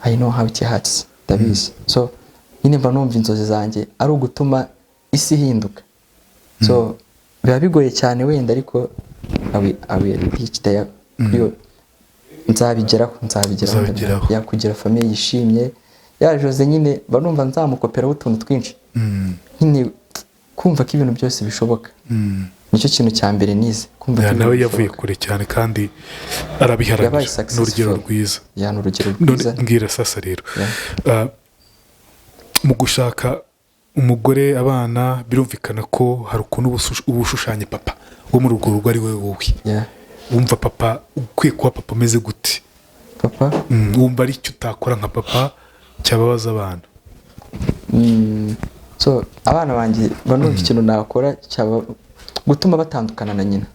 I know how it hurts ndabizi so nyine mba numva inzozi zanjye ari ugutuma isi ihinduka so biba bigoye cyane wenda ariko I will reach there nzabigeraho kugira famille yishimye Jose nyine banumva nzamukoperaho utuntu twinshi nyine kumva ko ibintu byose bishoboka nicyo kintu cya mbere nize kumva nawe yavuye kure cyane kandi arabiharanira n'urugero rwiza mbwira sasa rero mu gushaka umugore abana birumvikana ko hari ukuntu uba ushushanya papa wo muri urwo rugo ari wowe wumva papa ukwiye kuba papa umeze gute papa wumva ari icyo utakora nka papa cyababaza abana so abana banjye banumva ikintu nakora cyaba gutuma batandukana na nyina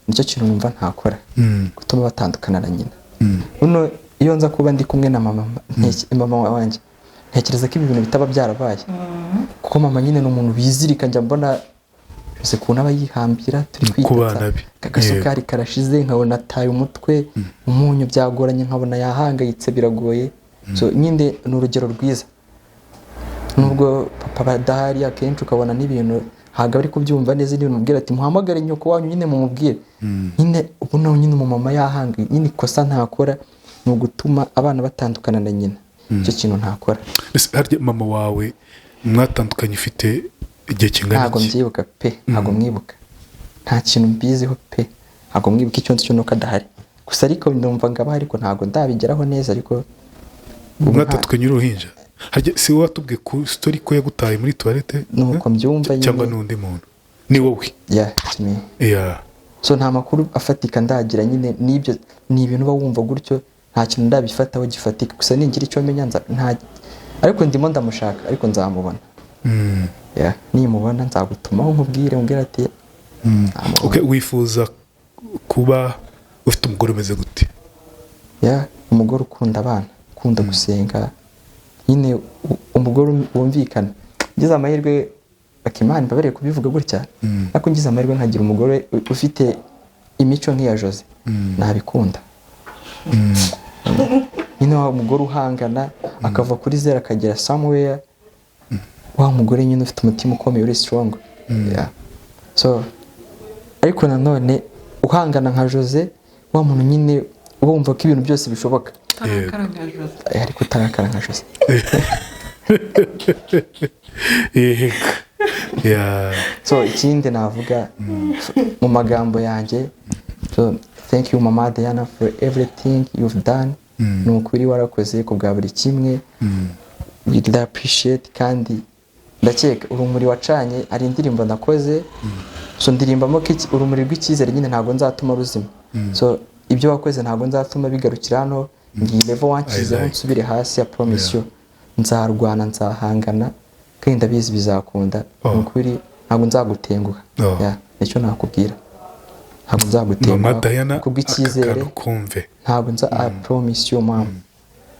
nicyo kintu numva ntakora gutuma batandukana na nyina uno iyo nza kuba ndi kumwe na mama wanjye ntekereza ko ibi bintu bitaba byarabaye kuko mama nyine ni umuntu bizirika njya mbona byose kuntu aba yihambira turi kwitata agasukari karashize nkabona ataye umutwe umunyu byagoranye nkabona yahangayitse biragoye so nyine ni urugero rwiza nubwo papa badahari akenshi ukabona n'ibintu ntabwo ari kubyumva neza n'ibintu mubwira ati muhamagare nyoko wanyu nyine mumubwire nyine ubu nawe nyine umumama yahangaye nyine ikosa ntakora ni ugutuma abana batandukana na nyina icyo kintu ntakora harya mama wawe mwatandukanye ufite igihe kingana ntabwo mbyibuka pe ntabwo mwibuka nta kintu mbiziho pe ntabwo mwibuka icyo nzi cyo nuko adahari gusa ariko ndumva ngo aba ariko ntabwo ndabigeraho neza ariko mwatandukanye uruhinja si wowe watubwiye ku story ko yagutaye muri toilette nuko mbyumva cyangwa n'undi muntu ni wowe so nta makuru afatika ndagira nyine n'ibyo ni ibintu uba wumva gutyo nta kintu ndabifataho gifatika gusa ningira icyo menya ariko ndimo ndamushaka ariko nzamubona nimubona nzagutumaho nkubwire umbwira ati wifuza kuba ufite umugore umeze gute umugore ukunda abana ukunda gusenga nyine umugore wumvikana ngize amahirwe bakimana babereye kubivuga gutya ariko ngize amahirwe nkagira umugore ufite imico nk'iya Jose nabikunda nyine wa mugore uhangana akava kuri zero akagera somewhere wa mugore nyine ufite umutima ukomeye uri strong so ariko nanone uhangana nka Jose wa muntu nyine wumva ko ibintu byose bishoboka ariko utarakara nka Jose so ikindi navuga mu magambo yanjye so thank you mama Diana for everything you've done nukuri warakoze ku bwa buri kimwe we really appreciate kandi ndakeka urumuri wacanye ari indirimbo nakoze so ndirimbamo ko urumuri rw'icyizere nyine ntabwo nzatuma ruzima so ibyo wakoze ntabwo nzatuma bigarukira hano ngiye level wankizeho nsubire hasi ya promise you nzarwana nzahangana kandi ndabizi bizakunda ukuri ntabwo nzagutenguha nicyo nakubwira ntabwo nzagutenguha kubw'icyizere ntabwo nza I promise you mama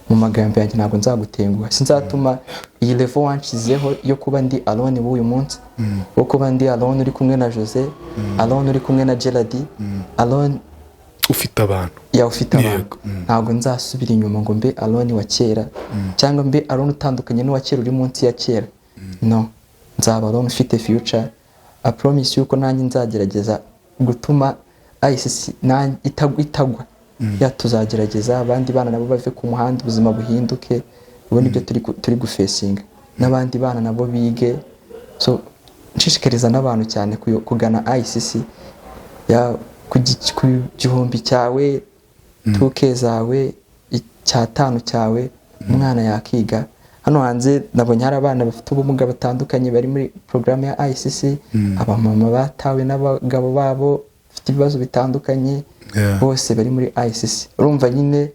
mu magambo yanjye ntabwo nzagutenguha sinzatuma iyi level wanshizeho yo kuba ndi alone w'uyu munsi wo kuba ndi alone uri kumwe na Jose alone uri kumwe na Gerard alone ufite abantu ufite abantu ntabwo nzasubira inyuma ngo mbe alone wa kera cyangwa mbe alone utandukanye n'uwa kera uri munsi ya kera no nzaba alone ufite future I promise you ko nanjye nzagerageza gutuma ICC itagwa tuzagerageza abandi bana nabo bave ku muhanda ubuzima buhinduke ubone ibyo turi gufesinga n'abandi bana nabo bige so nshishikariza n'abantu cyane kugana ICC ku gihumbi cyawe tuke zawe icyatanu cyawe umwana yakiga hano hanze nabonye hari abana bafite ubumuga batandukanye bari muri programme ya ICC abamama batawe n'abagabo babo bafite ibibazo bitandukanye bose bari muri ICC urumva nyine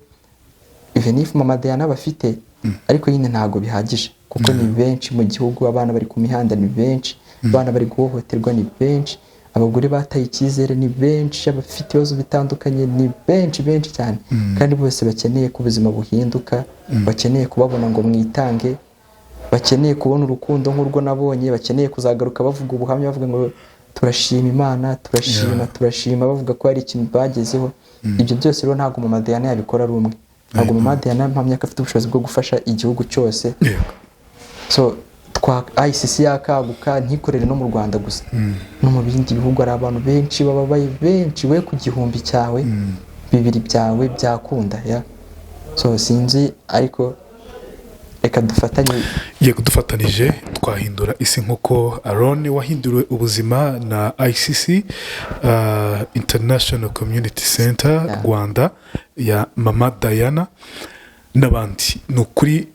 even if mama Diana bafite ariko nyine ntago bihagije kuko ni benshi mu gihugu abana bari ku mihanda ni benshi abana bari guhohoterwa ni benshi abagore bataye icyizere ni benshi abafite ibibazo bitandukanye ni benshi cyane kandi bose bakeneye ko ubuzima buhinduka bakeneye kubabona ngo mwitange bakeneye kubona urukundo nk'urwo nabonye bakeneye kuzagaruka bavuga ubuhamya bavuga ngo turashima Imana turashima bavuga ko hari ikintu bagezeho ibyo byose rero ntabwo mama Diana yabikora ari umwe ntabwo mama Diana mpamya ko afite ubushobozi bwo gufasha igihugu cyose so ICC yakaguka ntikorere no mu Rwanda gusa no mu bindi bihugu ari abantu benshi bababaye benshi we ku gihumbi cyawe bibiri byawe byakunda so sinzi ariko reka dufatanye dufatanije twahindura isi nk'uko Aaron wahinduriwe ubuzima na ICC International Community Center Rwanda ya mama Diana n'abandi ni ukuri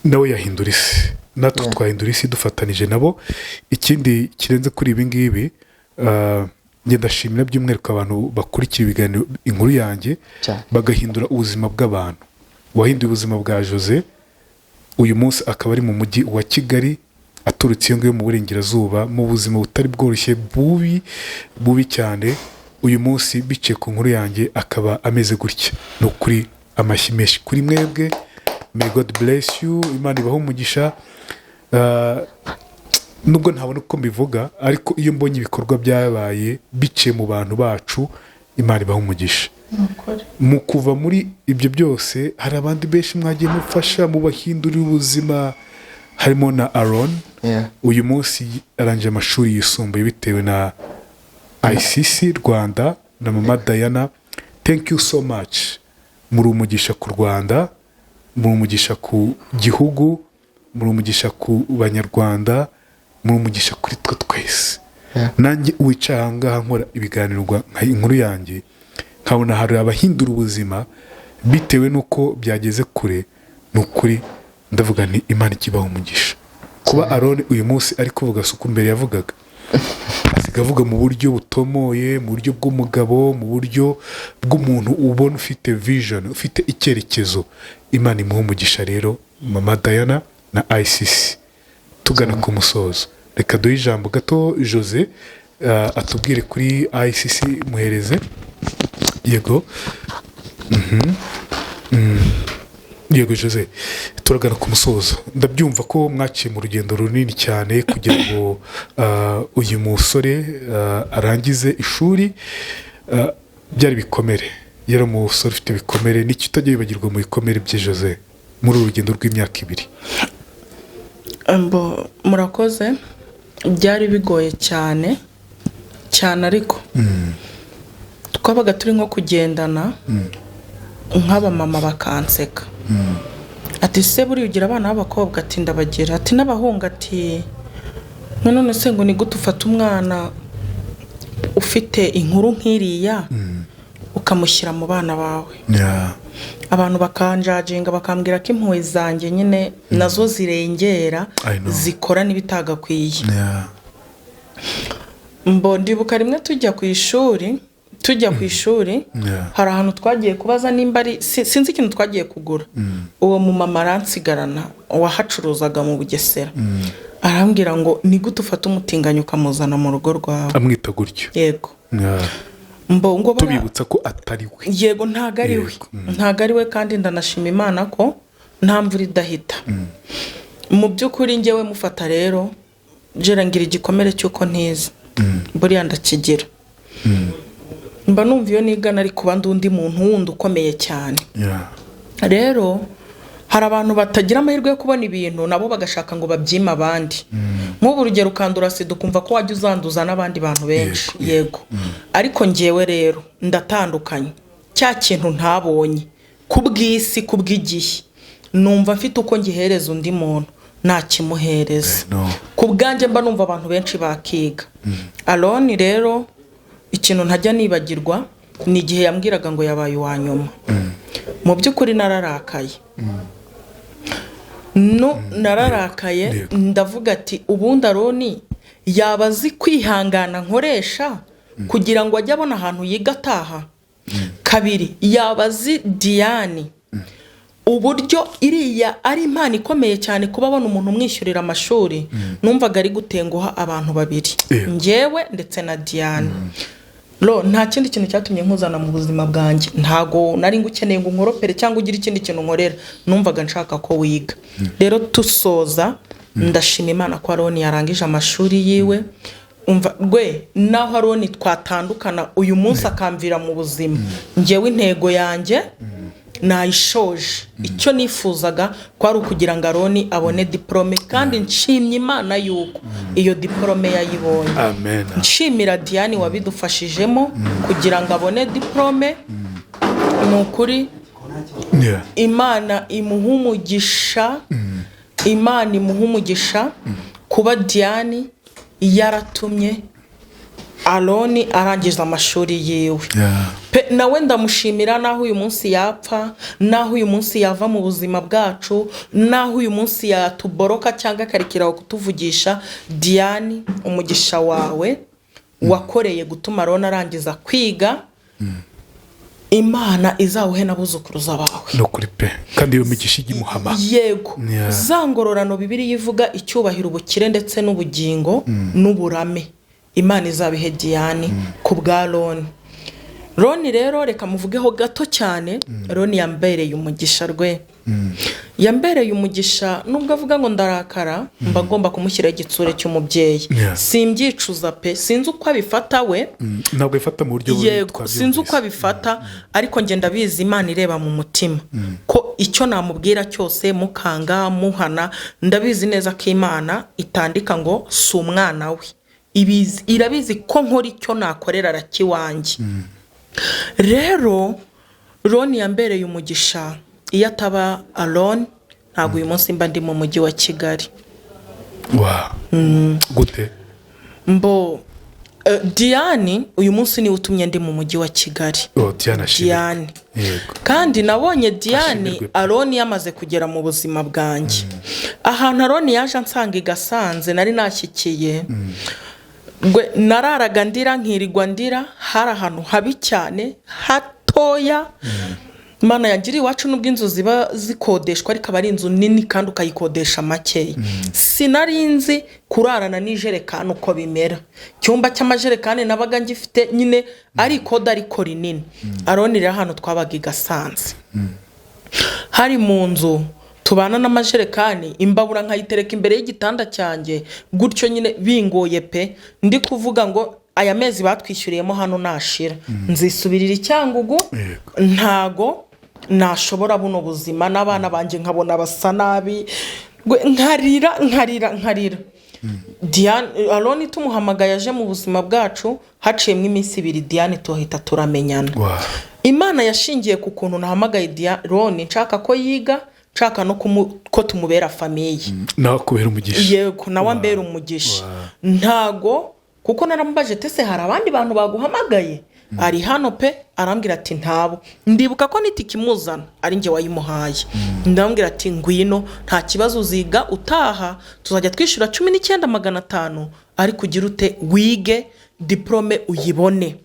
nawe yahindura isi natwe twahindura isi dufatanije nabo ikindi kirenze kuri ibi ngibi ndashimira by'umwihariko abantu bakurikira ibiganiro inkuru yanjye bagahindura ubuzima bw'abantu wahinduye ubuzima bwa Jose uyu munsi akaba ari mu mujyi wa Kigali aturutse iyo ngiyo mu burengerazuba mu buzima butari bworoshye bubi cyane uyu munsi biciye ku nkuru yanjye akaba ameze gutya ni ukuri amashyi menshi kuri mwebwe may God bless you Imana ibaho umugisha nubwo ntabona uko mbivuga ariko iyo mbonye ibikorwa byabaye biciye mu bantu bacu Imana ibaho umugisha mu kuva muri ibyo byose hari abandi benshi mwagiye mufasha mu bahindurira ubuzima harimo na Aaron uyu munsi arangije amashuri yisumbuye bitewe na ICC Rwanda na mama Diana thank you so much muri umugisha ku Rwanda muri umugisha ku gihugu muri umugisha ku banyarwanda muri umugisha kuri twe twese nanjye wicaye ahangaha nkora ibiganiro nka inkuru yanjye nkabona hari abahindura ubuzima bitewe n'uko byageze kure ni ukuri ndavuga ni Imana ikibaho umugisha kuba Aaron uyu munsi ari kuvuga suko mbere yavugaga asigavuga mu buryo butomoye mu buryo bw'umugabo mu buryo bw'umuntu ubona ufite vision ufite icyerekezo Imana imuha umugisha rero mama Diana na ICC tugana ku musozo reka duhe ijambo gato Jose atubwire kuri ICC muhereze yego yego Jose turagana ku musozo ndabyumva ko mwaciye mu rugendo runini cyane kugira ngo uyu musore arangize ishuri byari bikomere yari umusore ufite ibikomere n'icyo utajya wibagirwa mu bikomere bye Jose muri uru rugendo rw'imyaka 2 murakoze byari bigoye cyane ariko twabaga turi nko kugendana nk'abamama bakanseka ati se buri ugira abana b'abakobwa ati ndabagira ati n'abahungu ati none se ngo ni gute ufata umwana ufite inkuru nk'iriya ukamushyira mu bana bawe abantu bakanjaginga bakambwira ko impuhwe zanjye nyine nazo zirengera zikora n'ibitagakwiye ndibuka rimwe tujya ku ishuri tujya ku ishuri hari ahantu twagiye kubaza nimba ari sinzi ikintu twagiye kugura uwo mu mama aransigarana wahacuruzaga mu Bugesera arambwira ngo ni gute ufata umutinganyi ukamuzana mu rugo rwawe amwita gutyo yego ngo tubibutsa ko atari we yego ntago ari we kandi ndanashima Imana ko nta mvura idahita mu by'ukuri njyewe mufata rero ngira igikomere cy'uko ntiza buriya ndakigira mba numva iyo nigana ari kuba undi muntu wundi ukomeye cyane rero hari abantu batagira amahirwe yo kubona ibintu nabo bagashaka ngo babyime abandi nk'ubu urugero ukandura sida ukumva ko wajya uzanduza n'abandi bantu benshi yego ariko njyewe rero ndatandukanye cya kintu ntabonye kubw'isi kubw'igihe numva mfite uko ngihereza undi muntu nakimuhereza kubwanjye mba numva abantu benshi bakiga Aloni rero ikintu ntajya nibagirwa ni igihe yambwiraga ngo yabaye uwa nyuma mu by'ukuri nararakaye nararakaye ndavuga ati ubundi Aloni yaba azi kwihangana nkoresha kugira ngo ajye abona ahantu yiga ataha kabiri yaba azi Diane uburyo iriya ari impano ikomeye cyane kuba abona umuntu umwishyurira amashuri numvaga ari gutenguha abantu babiri njyewe ndetse na Diane nta kindi kintu cyatumye nkuzana mu buzima bwanjye ntago nari ngukeneye ngo nkoropere cyangwa ugire ikindi kintu nkorera numvaga nshaka ko wiga rero tusoza ndashima Imana ko Aloni yarangije amashuri yiwe umva gwe naho Aloni twatandukana uyu munsi akamvira mu buzima njyewe intego yanjye nayishoje icyo nifuzaga kwari ukugira ngo Aloni abone diplome kandi nshimye Imana yuko iyo diplome yayibonye amen nshimira Diane wabidufashijemo kugira ngo abone diplome nukuri Imana imuhumugisha Imana imuhumugisha kuba Diane yaratumye Aloni arangiza amashuri yiwe nawe ndamushimira naho uyu munsi yapfa naho uyu munsi yava mu buzima bwacu naho uyu munsi yatuboroka cyangwa akarikiraho kutuvugisha Diane umugisha wawe wakoreye gutuma Aloni arangiza kwiga Imana izawuhe n'abuzukuruza bawe no kuri pe kandi iyo migisha igimuhama yego zangororano Bibiliya ivuga icyubahiro ubukire ndetse n'ubugingo n'uburame Imana izabihe Diane ku bwa Aloni rero reka muvugeho gato cyane Aloni yambereye umugisha rwe yambereye umugisha nubwo avuga ngo ndarakara mba ngomba kumushyira igitsure cy'umubyeyi simbyicuza pe sinzi uko abifata we ntabwo ifata mu buryo yego sinzi uko abifata ariko nge ndabizi Imana ireba mu mutima ko icyo namubwira cyose mukanga muhana ndabizi neza ko Imana itandika ngo si umwana we irabizi ko nkora icyo nakorera arakiwanjye rero Aloni yambereye umugisha iyo ataba Aloni ntabwo uyu munsi mba ndi mu mujyi wa Kigali gute Diane uyu munsi niwe utumye ndi mu mujyi wa Kigali Diane kandi nabonye Diane Aloni yamaze kugera mu buzima bwanjye ahantu Aloni yaje ansanga igasanze nari nashyikiye nararaga ndira nkirirwa ndira hari ahantu habi cyane hatoya Mana yagiri iwacu nubwo inzu ziba zikodeshwa ariko aba ari inzu nini kandi ukayikodesha makeya sinarinzi kurarana n'ijerekani uko bimera cyumba cy'amajerekani nabaga ngifite nyine ari ikoda ariko rinini Aloni rero ahantu twabaga igasanze hari mu nzu tubana n'amajerekani imbabura nkayitereka imbere y'igitanda cyanjye gutyo nyine bingoye pe ndi kuvuga ngo aya mezi batwishyuriyemo hano nashira nzisubirira Icyangugu ntago nashobora buno buzima n'abana banjye nkabona basa nabi nkarira Diane Aloni tumuhamagaye aje mu buzima bwacu haciyemo iminsi 2 Diane tuhita turamenyana Imana yashingiye ku kuntu nahamagaye Aloni nshaka ko yiga nshaka no ko tumubera famiye nawe kubera umugisha yego nawe ambera umugisha ntago kuko naramubaje tese hari abandi bantu baguhamagaye ari hano pe arambwira ati ntabo ndibuka ko nitikimuzana ari nge wayimuhaye ndambwira ati ngwino nta kibazo uziga utaha tuzajya twishura 19,500 ari kugira ute wige diplome uyibone.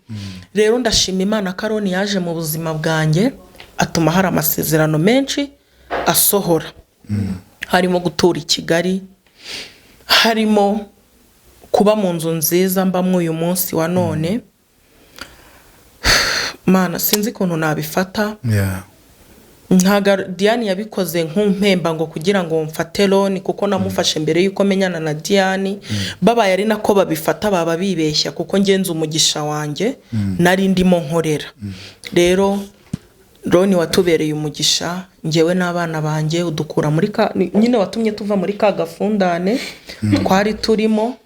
Rero ndashima Imana ko Aroni yaje mu buzima bwanjye atuma hari amasezerano menshi asohora, harimo gutura i Kigali, harimo kuba mu nzu nziza mbamwe uyu munsi wa none. Mana sinzi ukuntu nabifata. Ntago Diane yabikoze nk'umpemba ngo kugira ngo mfate loan, kuko namufashe mbere yuko menyana na Diane. Babaye ari nako babifata baba bibeshya, kuko ngenza umugisha wanjye nari ndimo nkorera. Rero Roni watubereye umugisha, ngewe n'abana banjye udukura muri nyine watumye tuva muri ka gafundane twari turimo.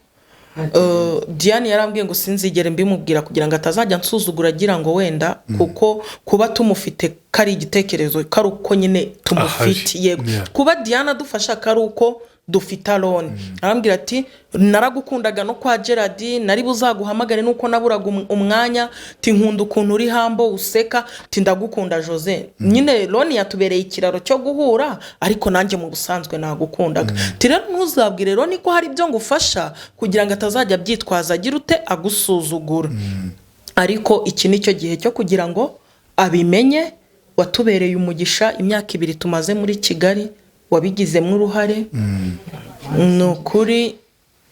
Diane yarambwiye ngo sinzigere mbimubwira kugira ngo atazajya nsuzugura agira ngo wenda kuko kuba tumufite kari igitekerezo kari uko nyine tumufite. Yego, kuba Diane adufasha kari uko dufite Aroni. Arambwira ati naragukundaga no kwa Gerard, nari buzaguhamagare nuko naburaga umwanya, ti nkunda ukuntu uri hambo useka, ti ndagukunda Jose. Nyine Roni yatubereye ikiraro cyo guhura, ariko nanjye mu busanzwe nagukundaga. Ti rero ntuzabwire Roni ko hari ibyo ngufasha kugira ngo atazajya byitwaza agira ute agusuzugura. Ariko iki nicyo gihe cyo kugira ngo abimenye. Watubereye umugisha, imyaka 2 tumaze muri Kigali wabigizemo uruhare. Nukuri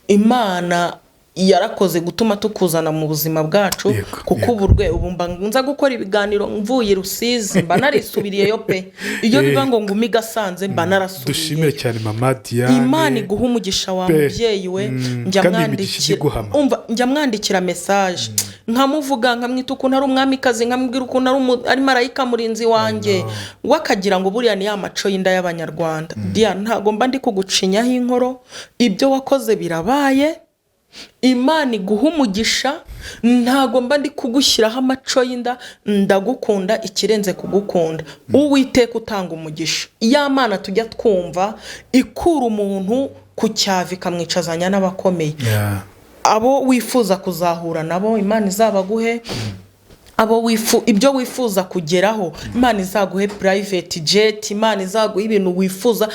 Imana yarakoze gutuma tukuzana mu buzima bwacu, kuko ubu mba nza gukora ibiganiro mvuye Rusizi mba narisubiriyeyo pe. Iyo biba ngo ngumi gasanze mba narasubiye. Dushimire cyane mama Diane. Imana iguha umugisha wa mubyeyi we. Njya mwandikira message nkamuvuga nkamwita ukuntu ari umwamikazi, nkamubwira ukuntu ari marayika murinzi wanjye, wakagira ngo buriya ni ya maco y'inda y'Abanyarwanda. Diane ntago mba ndi kugucinyaho inkoro, ibyo wakoze birabaye. Imana iguha umugisha, ntago mba ndi kugushyiraho amaco y'inda, ndagukunda ikirenze kugukunda. Uwiteka utanga umugisha. Ya Mana tujya twumva ikura umuntu ku cyavi kamwicazanya n'abakomeye. Abo wifuza kuzahura nabo Imana izabaguhe. Abo ibyo wifuza kugeraho Imana izaguhe private jet, Imana izaguhe ibintu wifuza.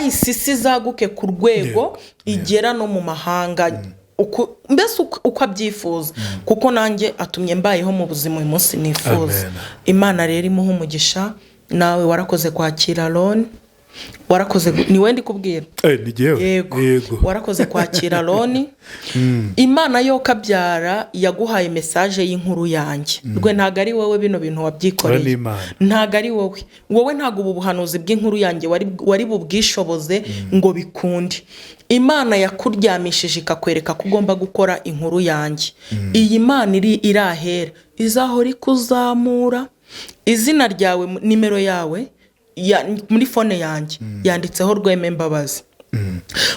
ICC zaguke ku rwego igera no mu mahanga, mbese uko abyifuza, kuko nanjye atumye mbayeho mu buzima uyu munsi nifuza. Imana rero imuha umugisha. Nawe warakoze kwakira Aroni, warakoze ni wendi kubwira yego warakoze kwakira Aroni. Imana yo kabyara yaguhaye message y'inkuru yanjye. Rwe ntago ari wowe bino bintu wabyikoreye, ntago ari wowe ntago ubu buhanuzi bw'inkuru yanjye wari bubwishoboze ngo bikunde. Imana yakuryamishije ikakwereka ko ugomba gukora inkuru yanjye. Iyi Mana irahera izahora ikuzamura. Izina ryawe, nimero yawe muri phone yanjye yanditseho Rweme Mbabazi.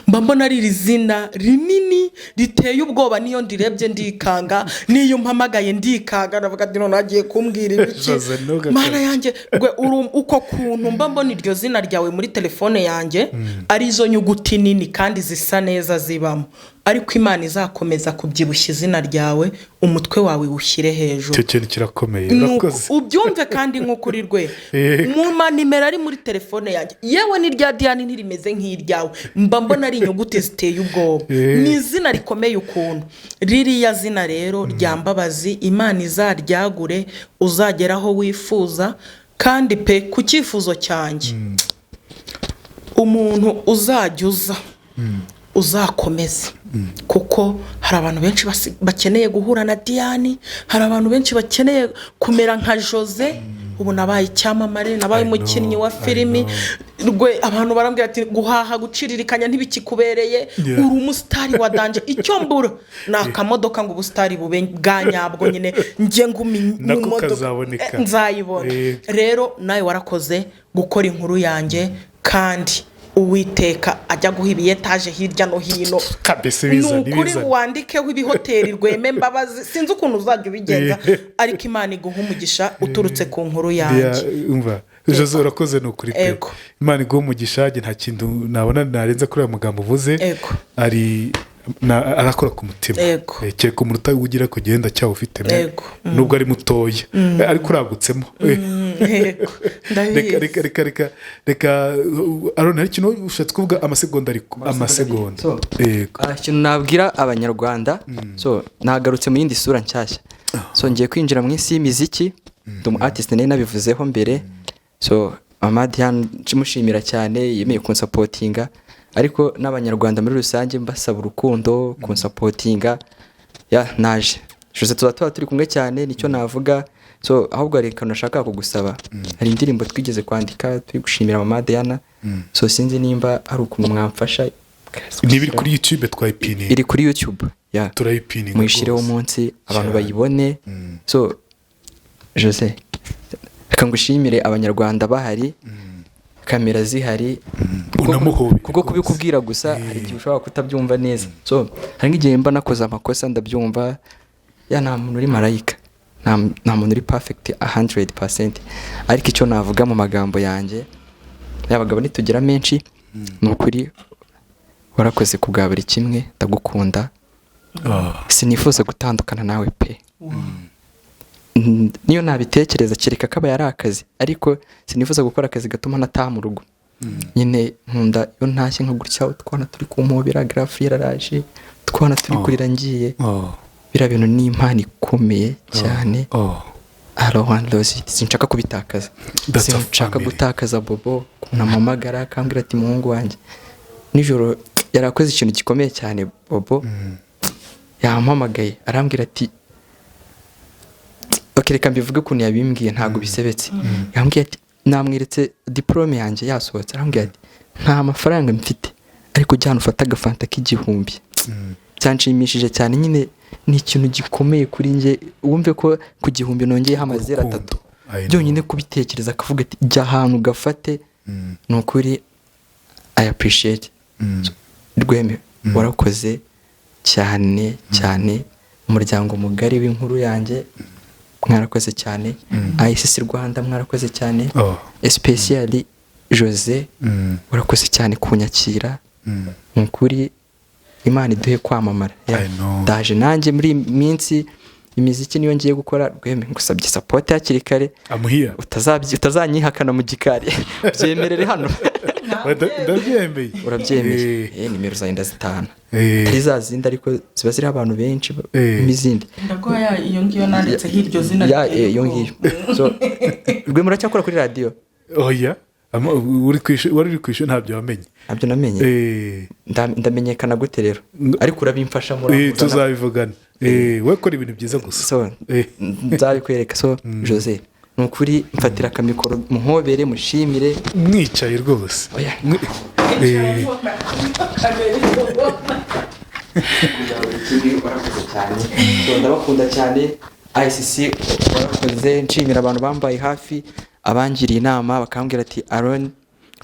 Mbona ari izina rinini riteye ubwoba, niyo ndirebye ndikanga, niyo mpamagaye ndikanga, navuga ati none agiye kumbwira ibiki. Mana yanjye uko kuntu mbona iryo zina ryawe muri telefone yanjye ari zo nyuguti nini kandi zisa neza zibamo. Ariko Imana izakomeza kubyibushya izina ryawe, umutwe wawe ushyire hejuru. Cyo kintu kirakomeye. Urakoze. Ubyumve kandi nk'ukuri Rwe. Mu manimero ari muri telefone yanjye, yewe ni rya Diane ntirimeze nk'iryawe, mbona ari inyuguti ziteye ubwoba. Ni izina rikomeye ukuntu. Ririya zina rero rya Mbabazi Imana izaryagure, uzageraho wifuza. Kandi pe ku cyifuzo cyanjye, umuntu uzajya uzakomeza, kuko hari abantu benshi bakeneye guhura na Diane, hari abantu benshi bakeneye kumera nka Jose. Ubu nabaye icyamamare, nabaye umukinnyi wa filimi. Rwe abantu barambwira ati guhaha guciririkanya ntibikikubereye, uri umusitari wa danje. Icyo mbura nakamodoka ngo ubusitari bube bwanyabwo nyine nge ngumi mu modoka nzayibona. Rero nawe warakoze gukora inkuru yanjye, kandi Uwiteka ajya guha ibiyetaje hirya no hino. Nukuri wandikeho ibihoteli Rweme Mbabazi, sinzi ukuntu uzajya ubigenza, ariko Imana iguha umugisha uturutse ku nkuru yanjye. Umva Jose urakoze nukuri pe. Imana iguha umugisha, nta kintu nabona narenze kuri aya magambo uvuze. Arakora ku mutima. Kereka umuntu ugira kugenda cyawe ufite nubwo ari mutoya, ariko uragutsemo. reka Aaron hari ikintu ushatse kuvuga amasegonda ariko amasegonda So, ikintu nabwira abanyarwanda so nagarutse mu yindi sura nshyashya so ngiye kwinjira mu isi y'imiziki ndi umu artist nari nabivuzeho mbere so Mama Diane nshimira cyane yemeye kunsapotinga ariko n'abanyarwanda muri rusange mbasaba urukundo kunsapotinga naje Jose tuba turi kumwe cyane nicyo navuga so ahubwo reka nashaka kugusaba hari indirimbo twigeze kwandika turi gushimira Mama Diane so sinzi nimba ari ukuntu mwamfasha Nibiri kuri YouTube twayipininga. Iri kuri YouTube. Ya. Turayipininga. Muyishireho umunsi abantu bayibone. So Jose reka ngushimire abanyarwanda bahari. Kamera zihari. Kuko kubikubwira gusa hari igihe ushobora kutabyumva neza. So hari nk'igihe mba nakoze amakosa ndabyumva ya nta muntu uri marayika. Nta muntu uri perfect 100%. Ariko icyo navuga mu magambo yanjye y'abagabo nitugira menshi nukuri warakoze kubwa buri kimwe ndagukunda sinifuza gutandukana nawe pe niyo nabitekereza kereka kaba yari akazi ariko sinifuza gukora akazi gatuma nataha mu rugo nyine nkunda iyo ntashye nka gutya utwana turi kumubira grafi yararaje utwana turi kurira ngiye bira bintu ni impano ikomeye cyane Rosi sinshaka kubitakaza sinshaka gutakaza Bobo kunamamagara akambwira ati muhungu wanjye nijoro yarakoze ikintu gikomeye cyane Bobo yampamagaye arambwira ati reka mbivuge ukuntu yabimbwiye ntabwo bisebetse yambwiye ati namwiretse diplome yanjye yasohotse arambwira ati nta mafaranga mfite ariko jyana ufata agafanta k'igihumbi byanshimishije cyane nyine ni ikintu gikomeye kuri nge wumve ko ku gihumbi nongeyeho amazera 3 byonyine kubitekereza akavuga ati jya ahantu gafate nukuri I appreciate Rweme warakoze cyane cyane umuryango mugari w'inkuru yanjye mwarakoze cyane ICC Rwanda mwarakoze cyane especially Jose warakoze cyane kunyakira nkuri Imana iduhe kwamamara ndaje nanjye muri minsi imiziki niyo ngiye gukora Rweme ngusabye support hakiri kare amuhiya utazanyihakana mu gikari byemerere hano ndabyemeye urabyemeye nimero za inda zitana ari za zindi ariko ziba ziri abantu benshi n'izindi ndagoya iyo ngiyo nanditse hiryo zina iyo ngiyo so Rweme muracyakora kuri radio oya uri kwisho ntabyo wamenye ntabyo namenye ndamenyekana gute rero ariko urabimfasha muri tuzabivugana we kora ibintu byiza gusa so nzabikwereka so Jose nukuri mfatira akamikoro muhobere mushimire mwicaye rwose oya ndabakunda cyane ICC warakoze nshimira abantu bambaye hafi abangiriye inama bakambwira ati Aaron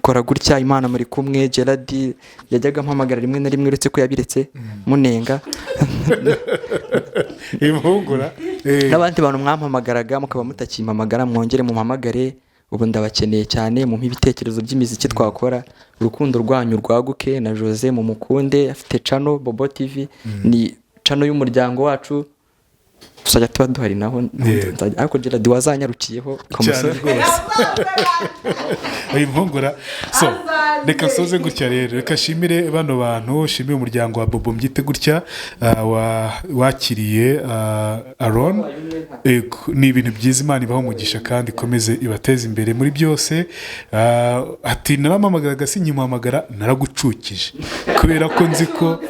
kora gutya Imana muri kumwe Gerard yajyaga mpamagara rimwe na rimwe uretse ko yabiretse munenga impungura n'abandi bantu mwampamagaraga mukaba mutakimpamagara mwongere mumpamagare ubu ndabakeneye cyane mu ibitekerezo by'imiziki twakora urukundo rwanyu rwaguke na Jose mu mukunde afite channel Bobo TV ni channel y'umuryango wacu tuzajya tuba duhari naho ariko Gerard wazanyarukiyeho cyane rwose impungura so reka soze gutya rero reka shimire bano bantu shimire umuryango wa Bobo mbyite gutya wakiriye Aaron ni ibintu byiza Imana ibaho umugisha kandi ikomeze ibateze imbere muri byose ati naramamagaraga sinyimamagara naragucukije kubera ko nzi ko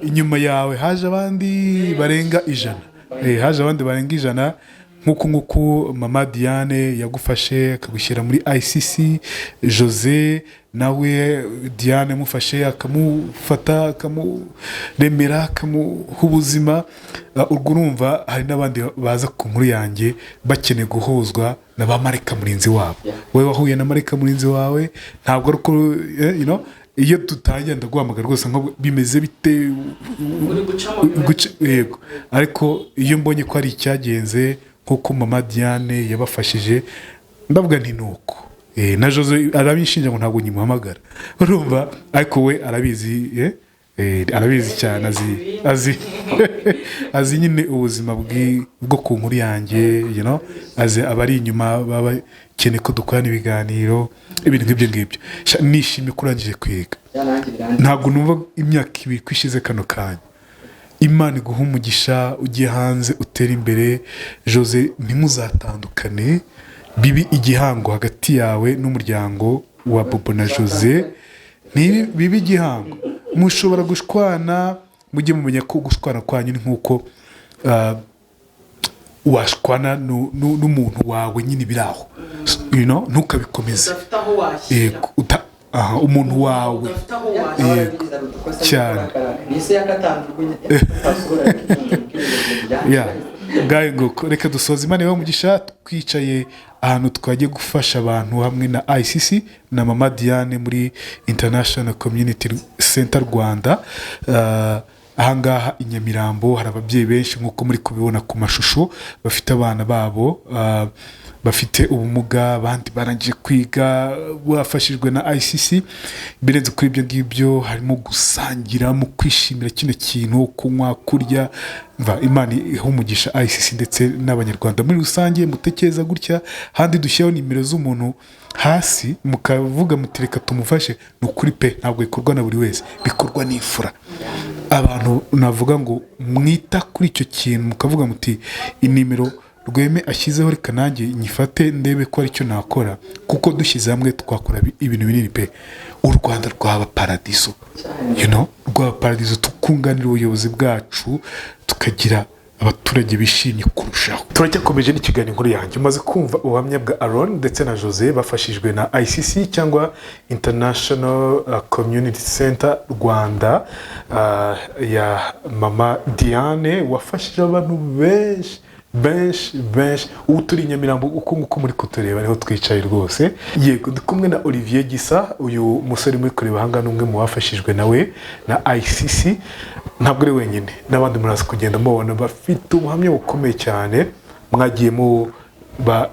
inyuma yawe haje abandi barenga 100 haje abandi barenga 100 nk'uko Mama Diane yagufashe akagushyira muri ICC Jose nawe Diane mufashe akamufata akamuremera akamuha ubuzima urwo urumva hari n'abandi baza ku nkuru yanjye bakeneye guhuzwa na ba Marika Murinzi wabo wowe wahuye na Marika Murinzi wawe ntabwo ari uko iyo tutangiye ndaguhamagara rwose nko bimeze bite yego ariko iyo mbonye ko ari icyagenze nkuko Mama Diane yabafashije ndavuga nti nuko na Jose arabinshinja ngo ntabwo nyimuhamagara urumva ariko we arabizi arabizi cyane azi nyine ubuzima bwo ku nkuru yanjye azi abari inyuma baba bakeneye ko dukorana ibiganiro ibintu nk'ibyo ngibyo. Nishimiye ko urangije kwiga, ntabwo numva imyaka 2 ishize kano kanya. Imana iguha umugisha, ugiye hanze utera imbere. Jose, ntimuzatandukane, bibi igihango hagati yawe n'umuryango wa Bobo na Jose, bibi igihango. Mushobora gushwana, mujye mumenya ko gushwana kwanyu ni nk'uko washwana n'umuntu wawe nyine biraho, ntukabikomeze. Umuntu wawe cyane ngaho nguko. Reka dusoze. Imana ibahe umugisha. Twicaye ahantu twagiye gufasha abantu hamwe na ICC na Mama Diane muri International Community Center Rwanda. Ahangaha i Nyamirambo hari ababyeyi benshi nk'uko muri kubibona ku mashusho, bafite abana babo bafite ubumuga, abandi barangije kwiga bafashijwe na ICC. Birenze kuri ibyo ngibyo harimo gusangira, mu kwishimira kino kintu, kunywa, kurya. Imana iha umugisha ICC ndetse n'abanyarwanda muri rusange. Mutekereza gutya, handi dushyiraho nimero z'umuntu hasi, mukavuga muti reka tumufashe. Ni ukuri pe, ntabwo bikorwa na buri wese, bikorwa n'imfura. Abantu navuga ngo mwita kuri icyo kintu, mukavuga muti inimero Rweme ashyizeho reka nanjye nyifate ndebe ko aricyo nakora, kuko dushyize hamwe twakora ibintu binini pe. U Rwanda rwaba paradiso, rwaba paradiso, tukunganira ubuyobozi bwacu, tukagira abaturage bishimye kurushaho. Turacyakomeje n'ikiganiro inkuru yanjye. Umaze kumva ubuhamya bwa Aaron ndetse na Jose bafashijwe na ICC cyangwa International Community Center Rwanda, ya Mama Diane wafashije abantu benshi. Ubu turi Nyamirambo uko nguko muri kutureba, niho twicaye rwose. Yego, ndi kumwe na Olivier Gisa, uyu musore muri kureba hanga n'umwe mu bafashijwe nawe na ICC. Ntabwo ari wenyine, n'abandi muraza kugenda mubona bafite ubuhamya bukomeye cyane, mwagiye mu ba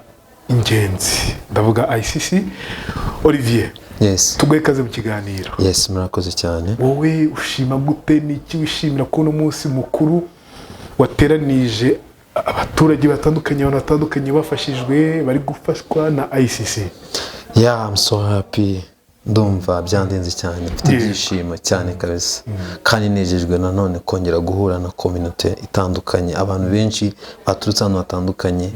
ingenzi, ndavuga ICC. Olivier, tuguhe ikaze mu kiganiro. Murakoze cyane. Wowe ushima gute, n'iki wishimira ko uno munsi mukuru wateranije abaturage batandukanye, abantu batandukanye bafashijwe, bari gufashwa na ICC? I'm so happy. Ndumva byandenze cyane, mfite ibyishimo cyane kabisa, kandi nejejwe nanone kongera guhura na community itandukanye, abantu benshi baturutse ahantu hatandukanye,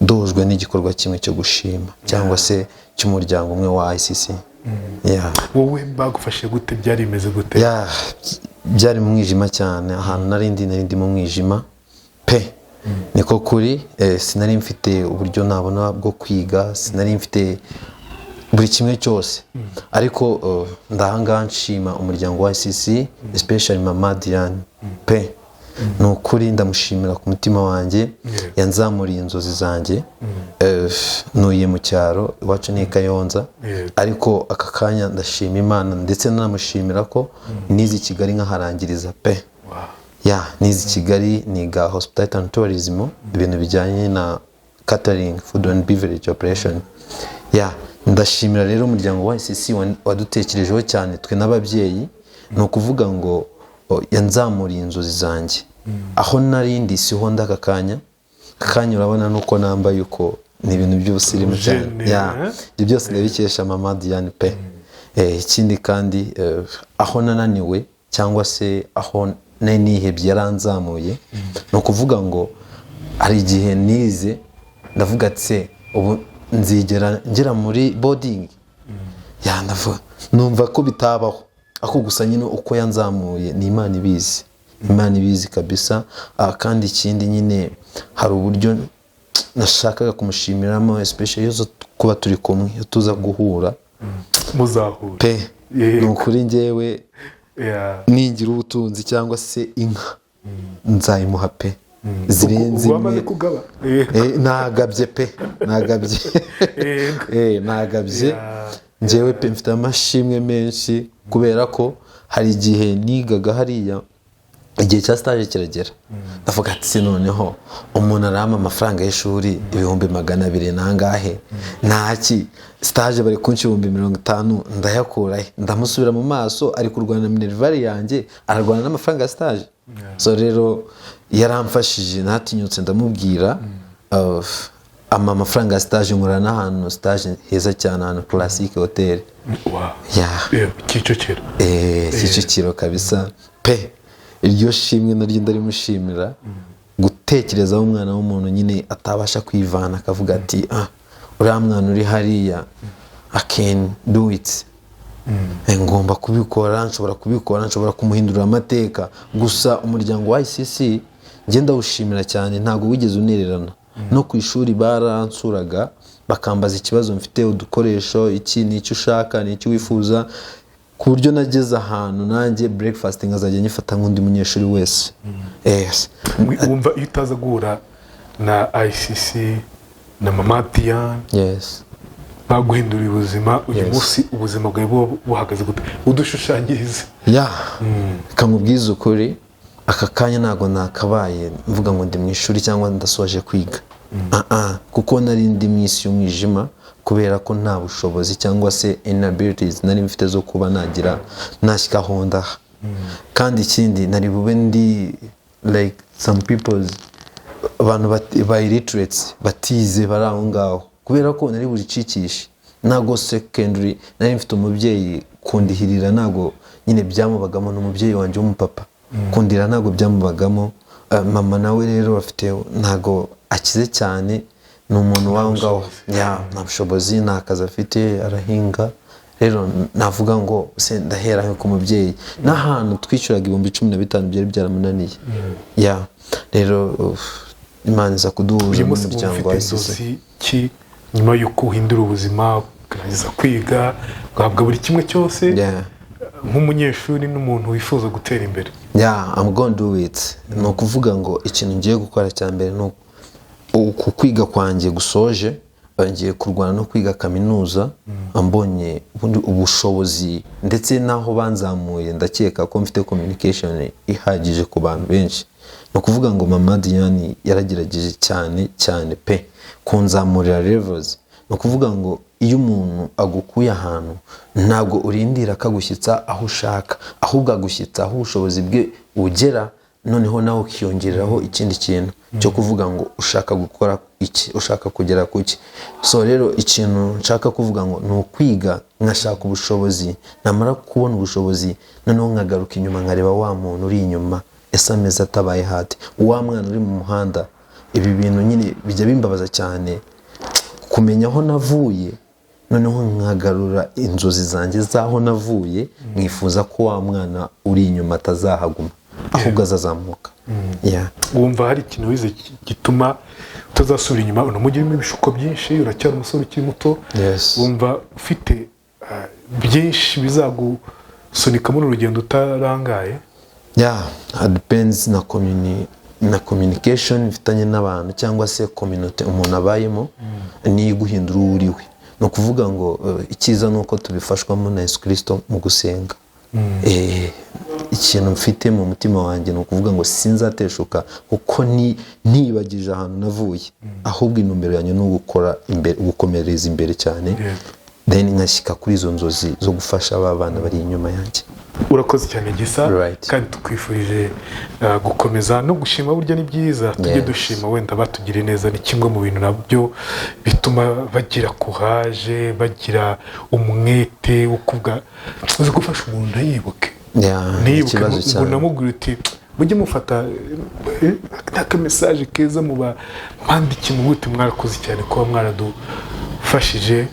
dojwe n'igikorwa kimwe cyo gushima cyangwa se cy'umuryango umwe wa ICC. Wowe bagufashije gute, byari bimeze gute? Byari mu mwijima cyane, ahantu narindi mu mwijima pe. Niko kuri, sinari mfite uburyo nabona bwo kwiga, sinari mfite buri kimwe cyose, ariko ndahangaha nshima umuryango wa ICC, especially Mama Diane pe. Ni ukuri ndamushimira ku mutima wanjye, yanzamuriye inzozi zanjye. Nuye mu cyaro iwacu ni Kayonza, ariko aka kanya ndashima Imana ndetse nanamushimira ko nize Kigali nkaharangiriza pe. Nize Kigali, niga Hospitality and Tourism, ibintu bijyanye na catering, food and beverage operation. Ndashimira rero umuryango wa ICC wadutekerejeho cyane twe n'ababyeyi. Ni ukuvuga ngo yanzamuriye inzozi zanjye, aho narindi siho ndaka kanya urabona nuko nambaye uko, ni ibintu by'ubusirimu cyane. Ibyo byose ndabikesha Mama Diane pe. Ikindi kandi aho nananiwe cyangwa se aho nihebye yaranzamuye. Ni ukuvuga ngo hari igihe nize ndavuga ati ubu nzigera ngera muri boarding, numva ko bitabaho, ako gusa nyine uko yanzamuye ni Imana ibizi kabisa. Kandi ikindi nyine hari uburyo nashakaga kumushimiramo, especially iyo kuba turi kumwe, iyo tuza guhura muzahura pe. Ni ukuri njyewe ningira ubutunzi cyangwa se inka nzayimuha pe, zirenze imwe. Nagabye pe, nagabye njyewe pe. Mfite amashimwe menshi kubera ko hari igihe nigaga hariya igihe cya stage kiragera ndavuga ati se noneho umuntu arama amafaranga y'ishuri 200 nangahe ntaki stage bari kunshi 50 ndayakura ndamusubira mu maso ari kurwana na minerval yanjye ararwana n'amafaranga ya stage so rero yaramfashije natinyutse ndamubwira amafaranga ya stage nkora n'ahantu stage heza cyane ahantu Classic Hotel Kicukiro Kicukiro kabisa pe iryo shimwe naryo ndarimushimira gutekerezaho umwana w'umuntu nyine atabasha kwivana akavuga ati uriya mwana uri hariya I can do it ngomba kubikora nshobora kumuhindurira amateka gusa umuryango wa ICC ngenda ushimira cyane ntago wigeze unererana no ku ishuri baransuraga bakambaza ikibazo mfite udukoresho iki n'icyo ushaka n'icyo wifuza ku buryo nageze ahantu nanjye breakfast nkazajya nyifata nk'undi munyeshuri wese wumva iyo utaza guhura na ICC na Mama Diane baguhindurira ubuzima uyu munsi ubuzima bwawe buhagaze gute udushushanyirize kamubwiza ukuri aka kanya ntago nakabaye mvuga ngo ndi mu ishuri cyangwa ndasoje kwiga kuko nari ndi mu isi y'umwijima kubera ko nta bushobozi cyangwa se inabilities nari mfite zo kuba nagira nashyika honda kandi ikindi nari bube ndi like some people abantu ba illiterates batize bari aho ngaho kubera ko nari buri cikishe nago secondary nari mfite umubyeyi kundihirira nago nyine byamubagamo n'umubyeyi wanje w'umupapa kundira nago byamubagamo mama nawe rero bafite nago akize cyane n'umuntu waho ngaho nta bushobozi nta kazi afite arahinga rero navuga ngo se ndahera ku mubyeyi n'ahantu twishyuraga 15,000 byari byaramunaniye rero Imana iza kuduhuza n'umuryango wa ICC nyuma y'uko uhindura ubuzima ukarangiza kwiga ugahabwa buri kimwe cyose nk'umunyeshuri n'umuntu wifuza gutera imbere I'm going to do it ni ukuvuga ngo ikintu ngiye gukora cya mbere ni uku kwiga kwanjye gusoje ngiye kurwana no kwiga kaminuza ambonye ubushobozi ndetse naho banzamuye ndakeka ko mfite communication ihagije ku bantu benshi no kuvuga ngo Mama Diane yaragerageje cyane pe kunzamurira levels no kuvuga ngo iyo umuntu agukuye ahantu ntabwo urindira akagushyitsa aho ushaka ahubwo agushyitsa aho ubushobozi bwe ugera noneho nawe ukiyongereraho ikindi kintu cyo kuvuga ngo ushaka gukora iki ushaka kugera kuki so rero ikintu nshaka kuvuga ngo ni ukwiga nkashaka ubushobozi namara kubona ubushobozi noneho nkagaruka inyuma nkareba wa muntu uri inyuma ese ameze atabaye hati wa mwana uri mu muhanda ibi bintu nyine bijya bimbabaza cyane kumenya aho navuye noneho nkagarura inzozi zanjye zaho navuye mwifuza ko wa mwana uri inyuma atazahaguma ahubwo azazamuka wumva hari ikintu wize gituma utazasubira inyuma unamugirimo ibishuko byinshi uracyari umusore ukiri muto wumva ufite byinshi bizagusunika muri urugendo utarangaye depends na communication ifitanye n'abantu cyangwa se community umuntu abayemo ni guhindura uriwe no kuvuga ngo ikiza nuko tubifashwamo na Yesu Kristo mu gusenga ikintu mfite mu mutima wanjye no kuvuga ngo sinzateshuka kuko nibagije ahantu navuye ahubwo intumbero yanjye no gukora imbere gukomereza imbere cyane then nkashyika kuri izo nzozi zo gufasha aba bana bari inyuma yanjye urakoze cyane Gisa kandi tukwifurije gukomeza no gushima burya ni byiza tujye dushima wenda batugire neza ni kimwe mu bintu nabyo bituma bagira courage bagira umwete wo kuvuga uzi gufasha umuntu yibuke nibuke ngo namubwira uti mujye mufata aka message keza mu bandiki mu gute mwarakoze cyane kuba mwaradufashije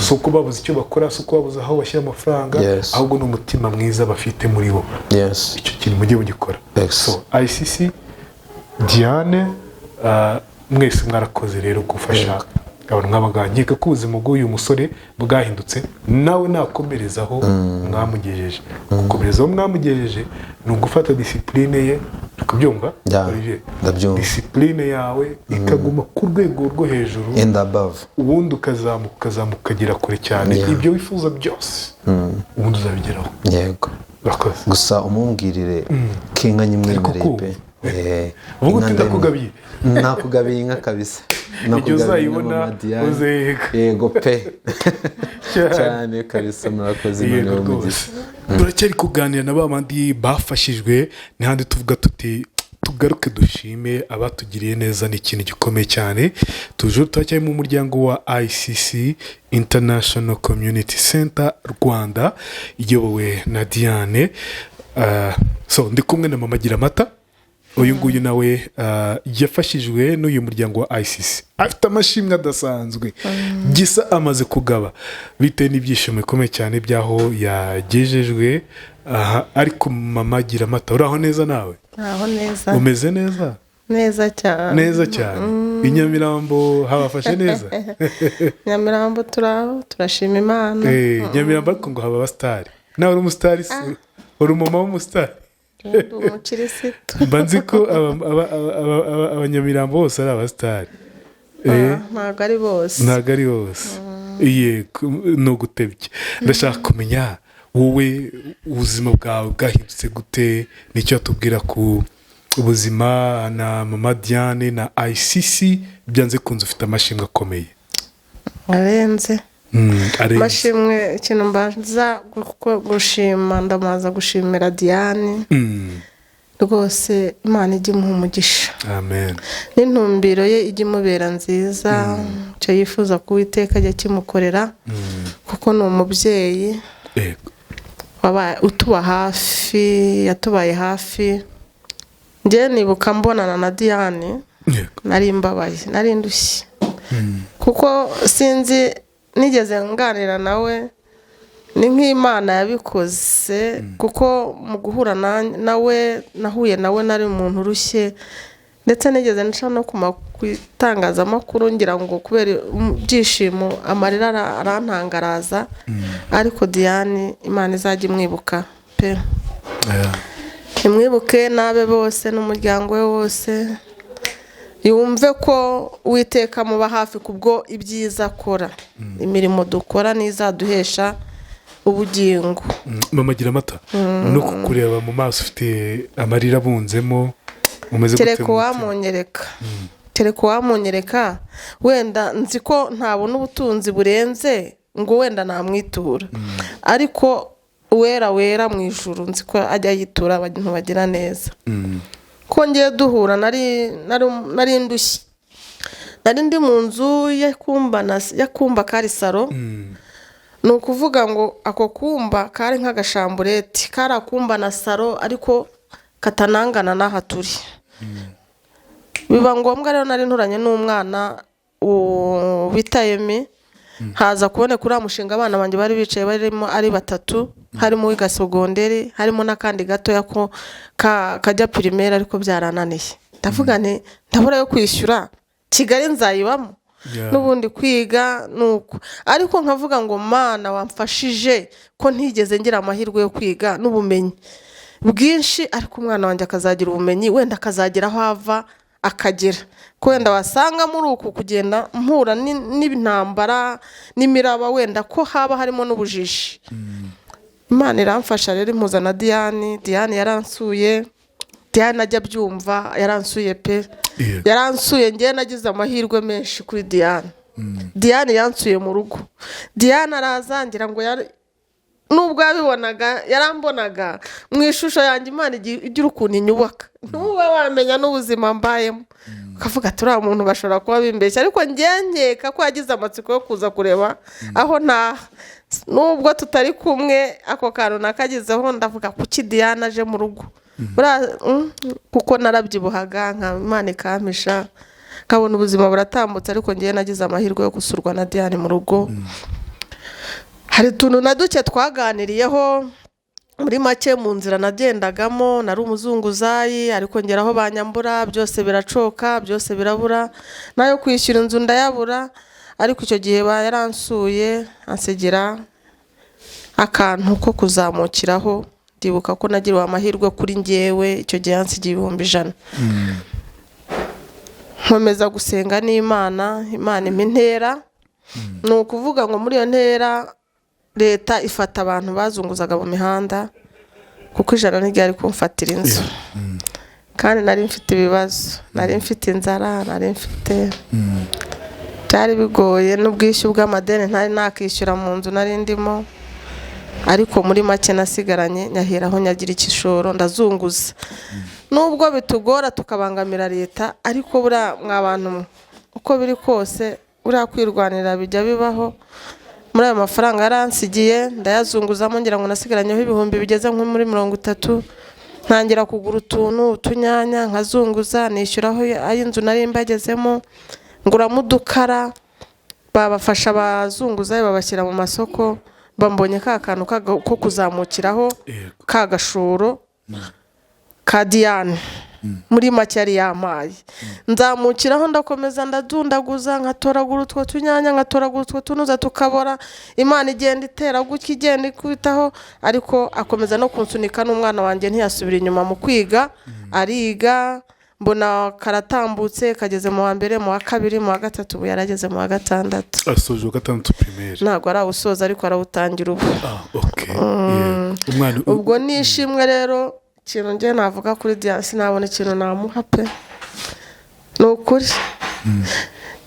so ko babuze icyo bakora so ko babuze aho bashyira amafaranga ahubwo ni umutima mwiza bafite muri bo icyo kintu mujye mugikora so ICC Diane mwese mwarakoze rero gufasha abantu nk'abaganga nkeka ko ubuzima bw'uyu musore bwahindutse nawe nakomerezaho mwamugejeje gukomerezaho mwamugejeje ni ugufata discipline ye kubyumva discipline yawe ikaguma ku rwego rwo hejuru and above ubundi ukazamuka ukagera kure cyane ibyo wifuza byose ubundi uzabigeraho gusa umumbwirire k'inka nyimwemereye pe ubu ndakugabiye nakugabiye inka kabisa igihe uzayibona uzeheka yego pe cyane kabisa murakoze imana y'umugisha turacyari kuganira na ba bandi bafashijwe n'ahandi tuvuga tuti tugaruke dushime abatugiriye neza ni ikintu gikomeye cyane turacyari mu muryango wa ICC International Community Center Rwanda iyobowe na Diane ndi kumwe na mama Giramata uyu nguyu nawe yafashijwe n'uyu muryango wa ICC afite amashimwe adasanzwe gisa amaze kugaba bitewe n'ibyishimo bikomeye cyane by'aho yagejejwe ariko mama Giramata uraho neza nawe aho neza umeze neza neza cyane i Nyamirambo habafashe neza Nyamirambo turashima Imana Nyamirambo ariko ngo haba abasitari nawe uri umusitari uri umumama w'umusitari umukirisitu mba nzi ko abanyamirambo bose ari abasitari ntabwo ari bose ni ugutebya ndashaka kumenya wowe ubuzima bwawe bwahindutse gute nicyo watubwira ku ubuzima na mama Diane na ICC byanze kunze ufite amashimwe akomeye arenze amashimwe ikintu mbanza gushima ndamaza gushimira Diane rwose Imana ijya imuha umugisha amen n'intumbiro ye ijya imubera nziza icyo yifuza ko Uwiteka ajya kimukorera kuko ni umubyeyi utuba hafi yatubaye hafi njye nibuka mbonana na Diane nari mbabaye nari ndushye kuko sinzi nigeze nganira nawe ni nk'Imana yabikoze kuko mu guhura nawe nahuye nawe nari umuntu urushye ndetse nigeze nca no ku itangazamakuru ngira ngo kubera ibyishimo amarira arantangaraza ariko Diane Imana izajya imwibuka pe imwibuke n'abe bose n'umuryango we wose yumve ko Uwiteka muba hafi kubwo ibyiza akora imirimo dukora n'izaduhesha ubugingo mama Giramata no kukureba mu maso ufite amarira abunzemo umeze gute tereko wamunyereka wenda nzi ko ntabona ubutunzi burenze ngo wenda namwitura ariko wera mu ijuru nzi ko ajya yitura abantu bagira neza ko ngiye duhura nari ndushye nari ndi mu nzu yakumba kari saro ni ukuvuga ngo ako kumba kari nk'agashambureti kari akumba na saro ariko katanangana n'aha turi biba ngombwa rero nari nturanye n'umwana bitayemi haza kubone kuri mushinga abana banjye bari bicaye barimo ari batatu harimo wiga segonderi harimo n'akandi gatoya ko kajya primaire ariko byarananiye ndavuga nti ndabura yo kwishyura Kigali nzayibamo n'ubundi kwiga nuko ariko nkavuga ngo Mana wamfashije ko ntigeze ngira amahirwe yo kwiga n'ubumenyi bwinshi ariko umwana wanjye akazagira ubumenyi wenda akazagira aho ava akagera ko wenda wasanga muri uku kugenda mpura n'intambara n'imiraba wenda ko haba harimo n'ubujiji Imana iramfasha rero impuza na Diane yaransuye Diane ajya byumva yaransuye pe yaransuye ngiye nagize amahirwe menshi kuri Diane yansuye mu rugo Diane arazangira ngo nubwo yabibonaga yarambonaga mu ishusho yanjye Imana igira ukuntu inyubaka ntube wamenya n'ubuzima mbayemo ukavuga turiya muntu bashobora kuba bimbeshya ariko nkeka ko yagize amatsiko yo kuza kureba aho ntaha nubwo tutari kumwe ako kantu nakagizeho ndavuga kuki Diane aje mu rugo kuko narabyibuhaga nka Imana ikampisha nkabona ubuzima buratambutse ariko ngiye nagize amahirwe yo gusurwa na Diane mu rugo hari utuntu na duke twaganiriyeho muri make mu nzira nagendagamo nari umuzunguzayi ariko ngeraho banyambura byose biracoka byose birabura nayo kwishyura inzu ndayabura ariko icyo gihe yaransuye ansigira akantu ko kuzamukiraho ndibuka ko nagiriwe amahirwe kuri njyewe icyo gihe yansigiye 100,000 nkomeza gusenga n'Imana impa intera ni ukuvuga ngo muri iyo ntera leta ifata abantu bazunguzaga mu mihanda kuko ijana ntiryari kumfatira inzu kandi nari mfite ibibazo, nari mfite inzara, nari mfite byari bigoye n'ubwishyu bw'amadeni ntari nakishyura mu nzu nari ndimo, ariko muri make nasigaranye nyaheraho nyagira ikishoro ndazunguza. Nubwo bitugora tukabangamira leta, ariko buriya mwabantu uko biri kose buriya kwirwanira bijya bibaho. Muri ayo mafaranga yaransigiye ndayazunguzamo, ngira ngo nasigaranyeho ibihumbi bigeze nko muri 30. Ntangira kugura utunyanya nkazunguza, nishyuraho ay'inzu nari mbagezemo, nguramo udukara, babafasha abazunguza babashyira mu masoko, bambonye ka kantu ko kuzamukiraho ka gashoro ka Diane. Muri make yari yampaye, nzamukiraho ndakomeza ndadundaguza, nkatoragura utwo tunyanya, nkatoragura utwo tunuza tukabora. Imana igenda itera gutya, igenda ikubitaho, ariko akomeza no kunsunika. N'umwana wanjye ntiyasubira inyuma mu kwiga, ariga, mbona karatambutse, kageze mu wa mbere, mu wa kabiri, mu wa gatatu, ubu yarageze mu wa gatandatu. Asoje gatandatu primaire? Ntabwo arawusoza ariko arawutangira ubu. Okay. Ubwo nishimwe rero. Ikintu ngiye navuga kuri Diane, sinabona ikintu namuha pe, ni ukuri.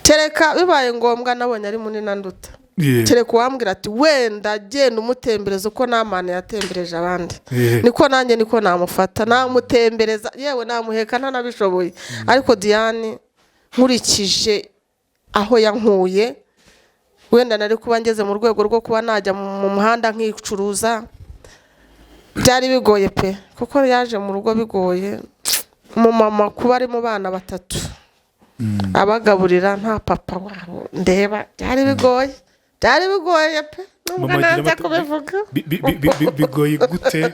Kereka bibaye ngombwa nabonye ari munini nduta, kereka uwambwira ati wenda genda umutembereza uko namana yatembereje abandi, niko nanjye niko namufata, namutembereza, yewe namuheka ntanabishoboye. Ariko Diane nkurikije aho yankuye, wenda nari kuba ngeze mu rwego rwo kuba najya mu muhanda nkicuruza. Byari bigoye pe, kuko yaje mu rugo bigoye. Mu mama kuba ari mu bana 3, abagaburira nta papa wabo ndeba, byari bigoye pe, nubwo nanjye kubivuga. Bigoye gute?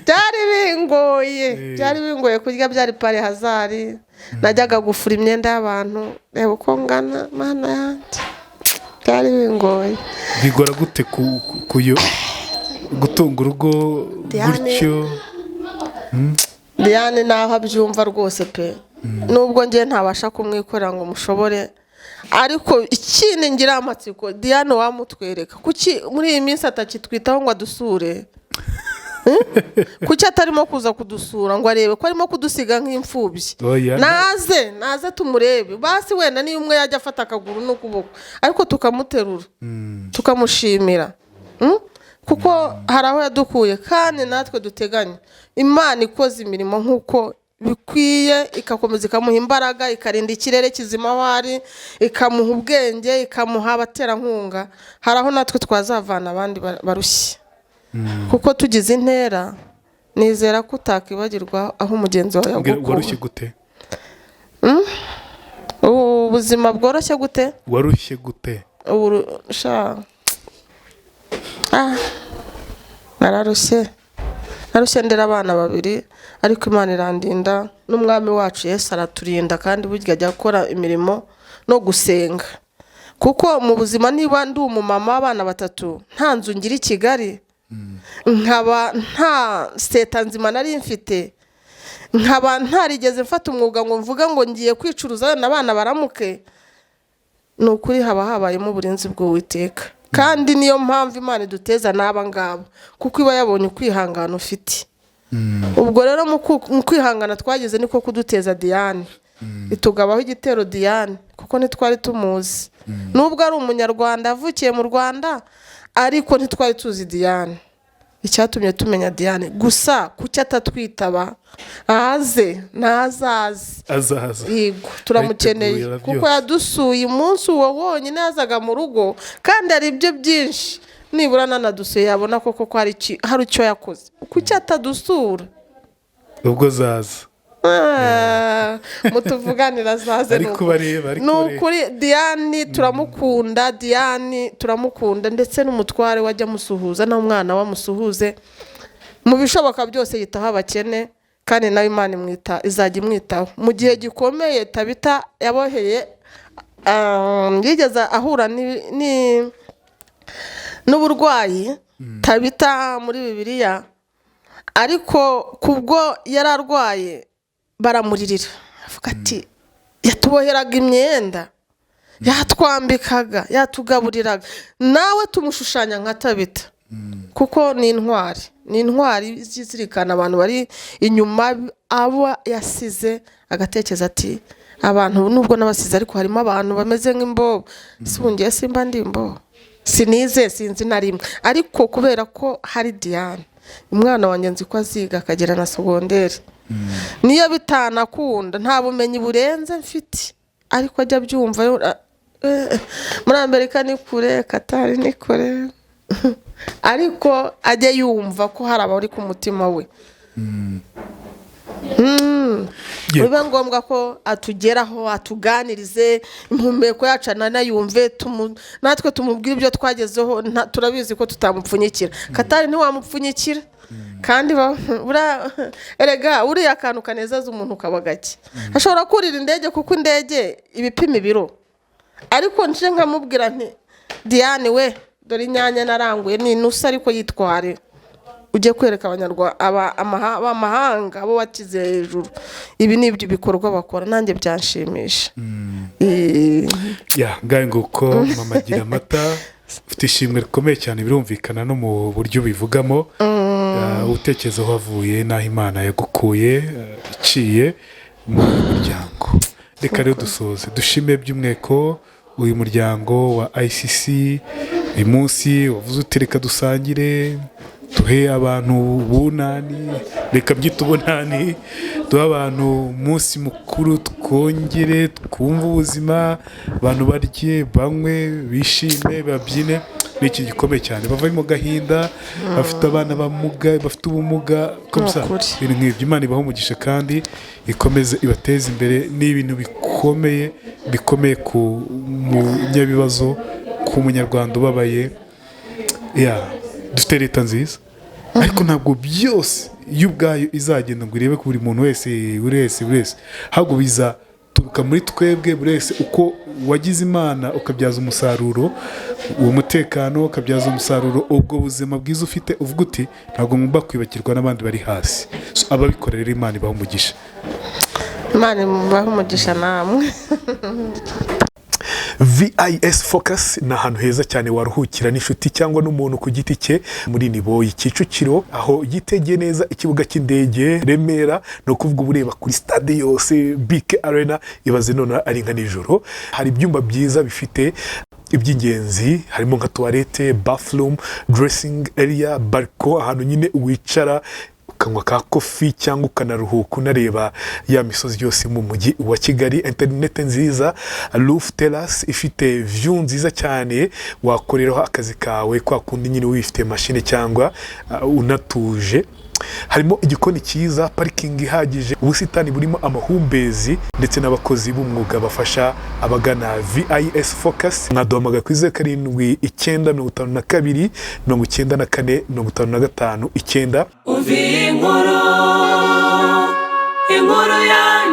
Byari bingoye kurya, byari pare hazari. Najyaga gufura imyenda y'abantu, reba uko ngana, mana yanjye, byari bingoye. Bigora gute kuyo gutunga urugo gutyo? Diane naho abyumva rwose pe, nubwo ngiye ntabasha kumwikorera ngo mushobore, ariko ikindi ngira amatsiko, Diane wamutwereka kuki muri iyi minsi atakitwitaho ngo adusure? Kuki atarimo kuza kudusura ngo arebe ko arimo kudusiga nk'imfubyi? Naze tumurebe basi, wenda niyo umwe yajya afata akaguru n'ukuboko, ariko tukamuterura tukamushimira, kuko hari aho yadukuye kandi natwe duteganya. Imana ikoze imirimo nk'uko bikwiye, ikakomeza ikamuha imbaraga, ikarinda ikirere kizima aho ari, ikamuha ubwenge, ikamuha abaterankunga. Hari aho natwe twazavana abandi barushye, kuko tugize intera. Nizera ko utakibagirwa aho umugenzi wawe yagukuye. Warushye gute? Ubuzima bworoshye gute? Warushye gute? Narushye ndera abana 2, ariko Imana irandinda, n'umwami wacu Yesu araturinda, kandi burya ajya gukora imirimo no gusenga. Kuko mu buzima niba ndi umumama w'abana 3, nta nzu ngira i Kigali, nkaba nta seta nzima nari mfite, nkaba ntarigeze mfata umwuga ngo mvuga ngo ngiye kwicuruza n'abana baramuke, ni ukuri haba habayemo uburinzi bw'Uwiteka. Kandi niyo mpamvu Imana iduteza n'aba ngabo, kuko iba yabonye kwihangana ufite. Ubwo rero mu kwihangana twagize niko kuduteza Diane, itugabaho igitero Diane, kuko ntitwari tumuzi. Nubwo ari umunyarwanda avukiye mu Rwanda, ariko ntitwari tuzi Diane. Icyatumye tumenya Diane gusa kuki atatwitaba, nazaze yego turamukeneye, kuko yadusuye umunsi uwo wonyine yazaga mu rugo, kandi ari ibyo byinshi. Nibura nanadusuye yabona koko ko hari icyo yakoze. Kuki atadusura? Ubwo zaza mutuvuganira zaze. Nukuri Diane turamukunda, ndetse n'umutware wajya musuhuza n'umwana wamusuhuze. Mu bishoboka byose yitaho abakene, kandi nawe Imana izajya imwitaho. Mu gihe gikomeye Tabita yaboheye, yigeze ahura n'uburwayi Tabita muri Bibiliya, ariko kubwo yararwaye baramuririra, avuga ati yatuboheraga imyenda, yatwambikaga, yatugaburiraga. Nawe tumushushanya nka Tabita, kuko ni intwari. ni intwari zizirikana abantu bari inyuma abo yasize, agatekereza ati abantu nubwo n'abasize ariko harimo abantu bameze nk'imbobo. Sungiye simba ndi imbobo, sinize sinzi na rimwe, ariko kubera ko hari Diane umwana wanjye nzi ko aziga akagera na segonderi, niyo bitanakunda nta bumenyi burenze mfite, ariko ajya byumva muri Amerika ni kure, Katari ni kure ariko ajya yumva ko hari abari ku mutima we. Biba ngombwa ko atugeraho atuganirize, impumeko yacu anayumve, natwe tumubwire ibyo twagezeho. Turabizi ko tutamupfunyikira, Katari ntiwamupfunyikira kandi erega uriya akantu kanezeza umuntu kaba gake. Ashobora kurira indege kuko indege ibipima ibiro, ariko nje nkamubwira nti Diane we dore inyanya naranguye ni nusa ariko yitware ujye kwereka abanyamahanga abo wakize hejuru. Ibi ni ibyo bikorwa bakora, nanjye byanshimisha. ngahe nguko Mama Giramata ufite ishimwe rikomeye cyane, birumvikana no mu buryo bivugamo, utekereza aho wavuye n'aho Imana yagukuye iciye mu muryango. Reka rero dusoze dushime by'umweko uyu muryango wa ICC. Uyu munsi wavuze uti reka dusangire, duhe abantu bunani, reka byita ubunani, duhe abantu umunsi mukuru, twongere twumve ubuzima, abantu barye banywe bishime babyine. Ni iki gikomeye cyane, bava mu gahinda, bafite abana bafite ubumuga, ibintu nk'ibyo. Imana ibaha umugisha kandi ikomeze ibateze imbere. Ni ibintu bikomeye ku munyabibazo, ku munyarwanda ubabaye. Dufite leta nziza, ariko ntabwo byose iyo ubwayo izagenda ngo irebe ko buri muntu wese ahubwo bizaturuka muri twebwe, buri wese uko wagize Imana ukabyaza umusaruro uwo mutekano, ukabyaza umusaruro ubwo buzima bwiza ufite, uvuga uti ntabwo ngomba kwibagirwa n'abandi bari hasi. Ababikorera Imana ibaha umugisha. Imana ibaha umugisha namwe. VIS Focus ni ahantu heza cyane waruhukira n'inshuti cyangwa n'umuntu ku giti cye muri Niboyi Kicukiro, aho yitegeye neza ikibuga cy'indege Remera, no kuvuga ubureba kuri stade yose BK Arena, ibaze none ari nka nijoro. Hari ibyumba byiza bifite iby'ingenzi, harimo nka toilette, bathroom, dressing area, balcon, ahantu nyine wicara ukanywa ka kofi cyangwa ukanaruhuka unareba ya misozi yose mu mujyi wa Kigali. Internet nziza, roof terrace ifite view nziza cyane, wakoreraho akazi kawe kwa kundi nyine wifite machine cyangwa unatuje. Harimo igikoni cyiza, parking ihagije, ubusitani burimo amahumbezi, ndetse n'abakozi b'umwuga bafasha abagana VIS Focus. Mwaduhamagara kuri 0792 94 55 9. Umva inkuru yanjye.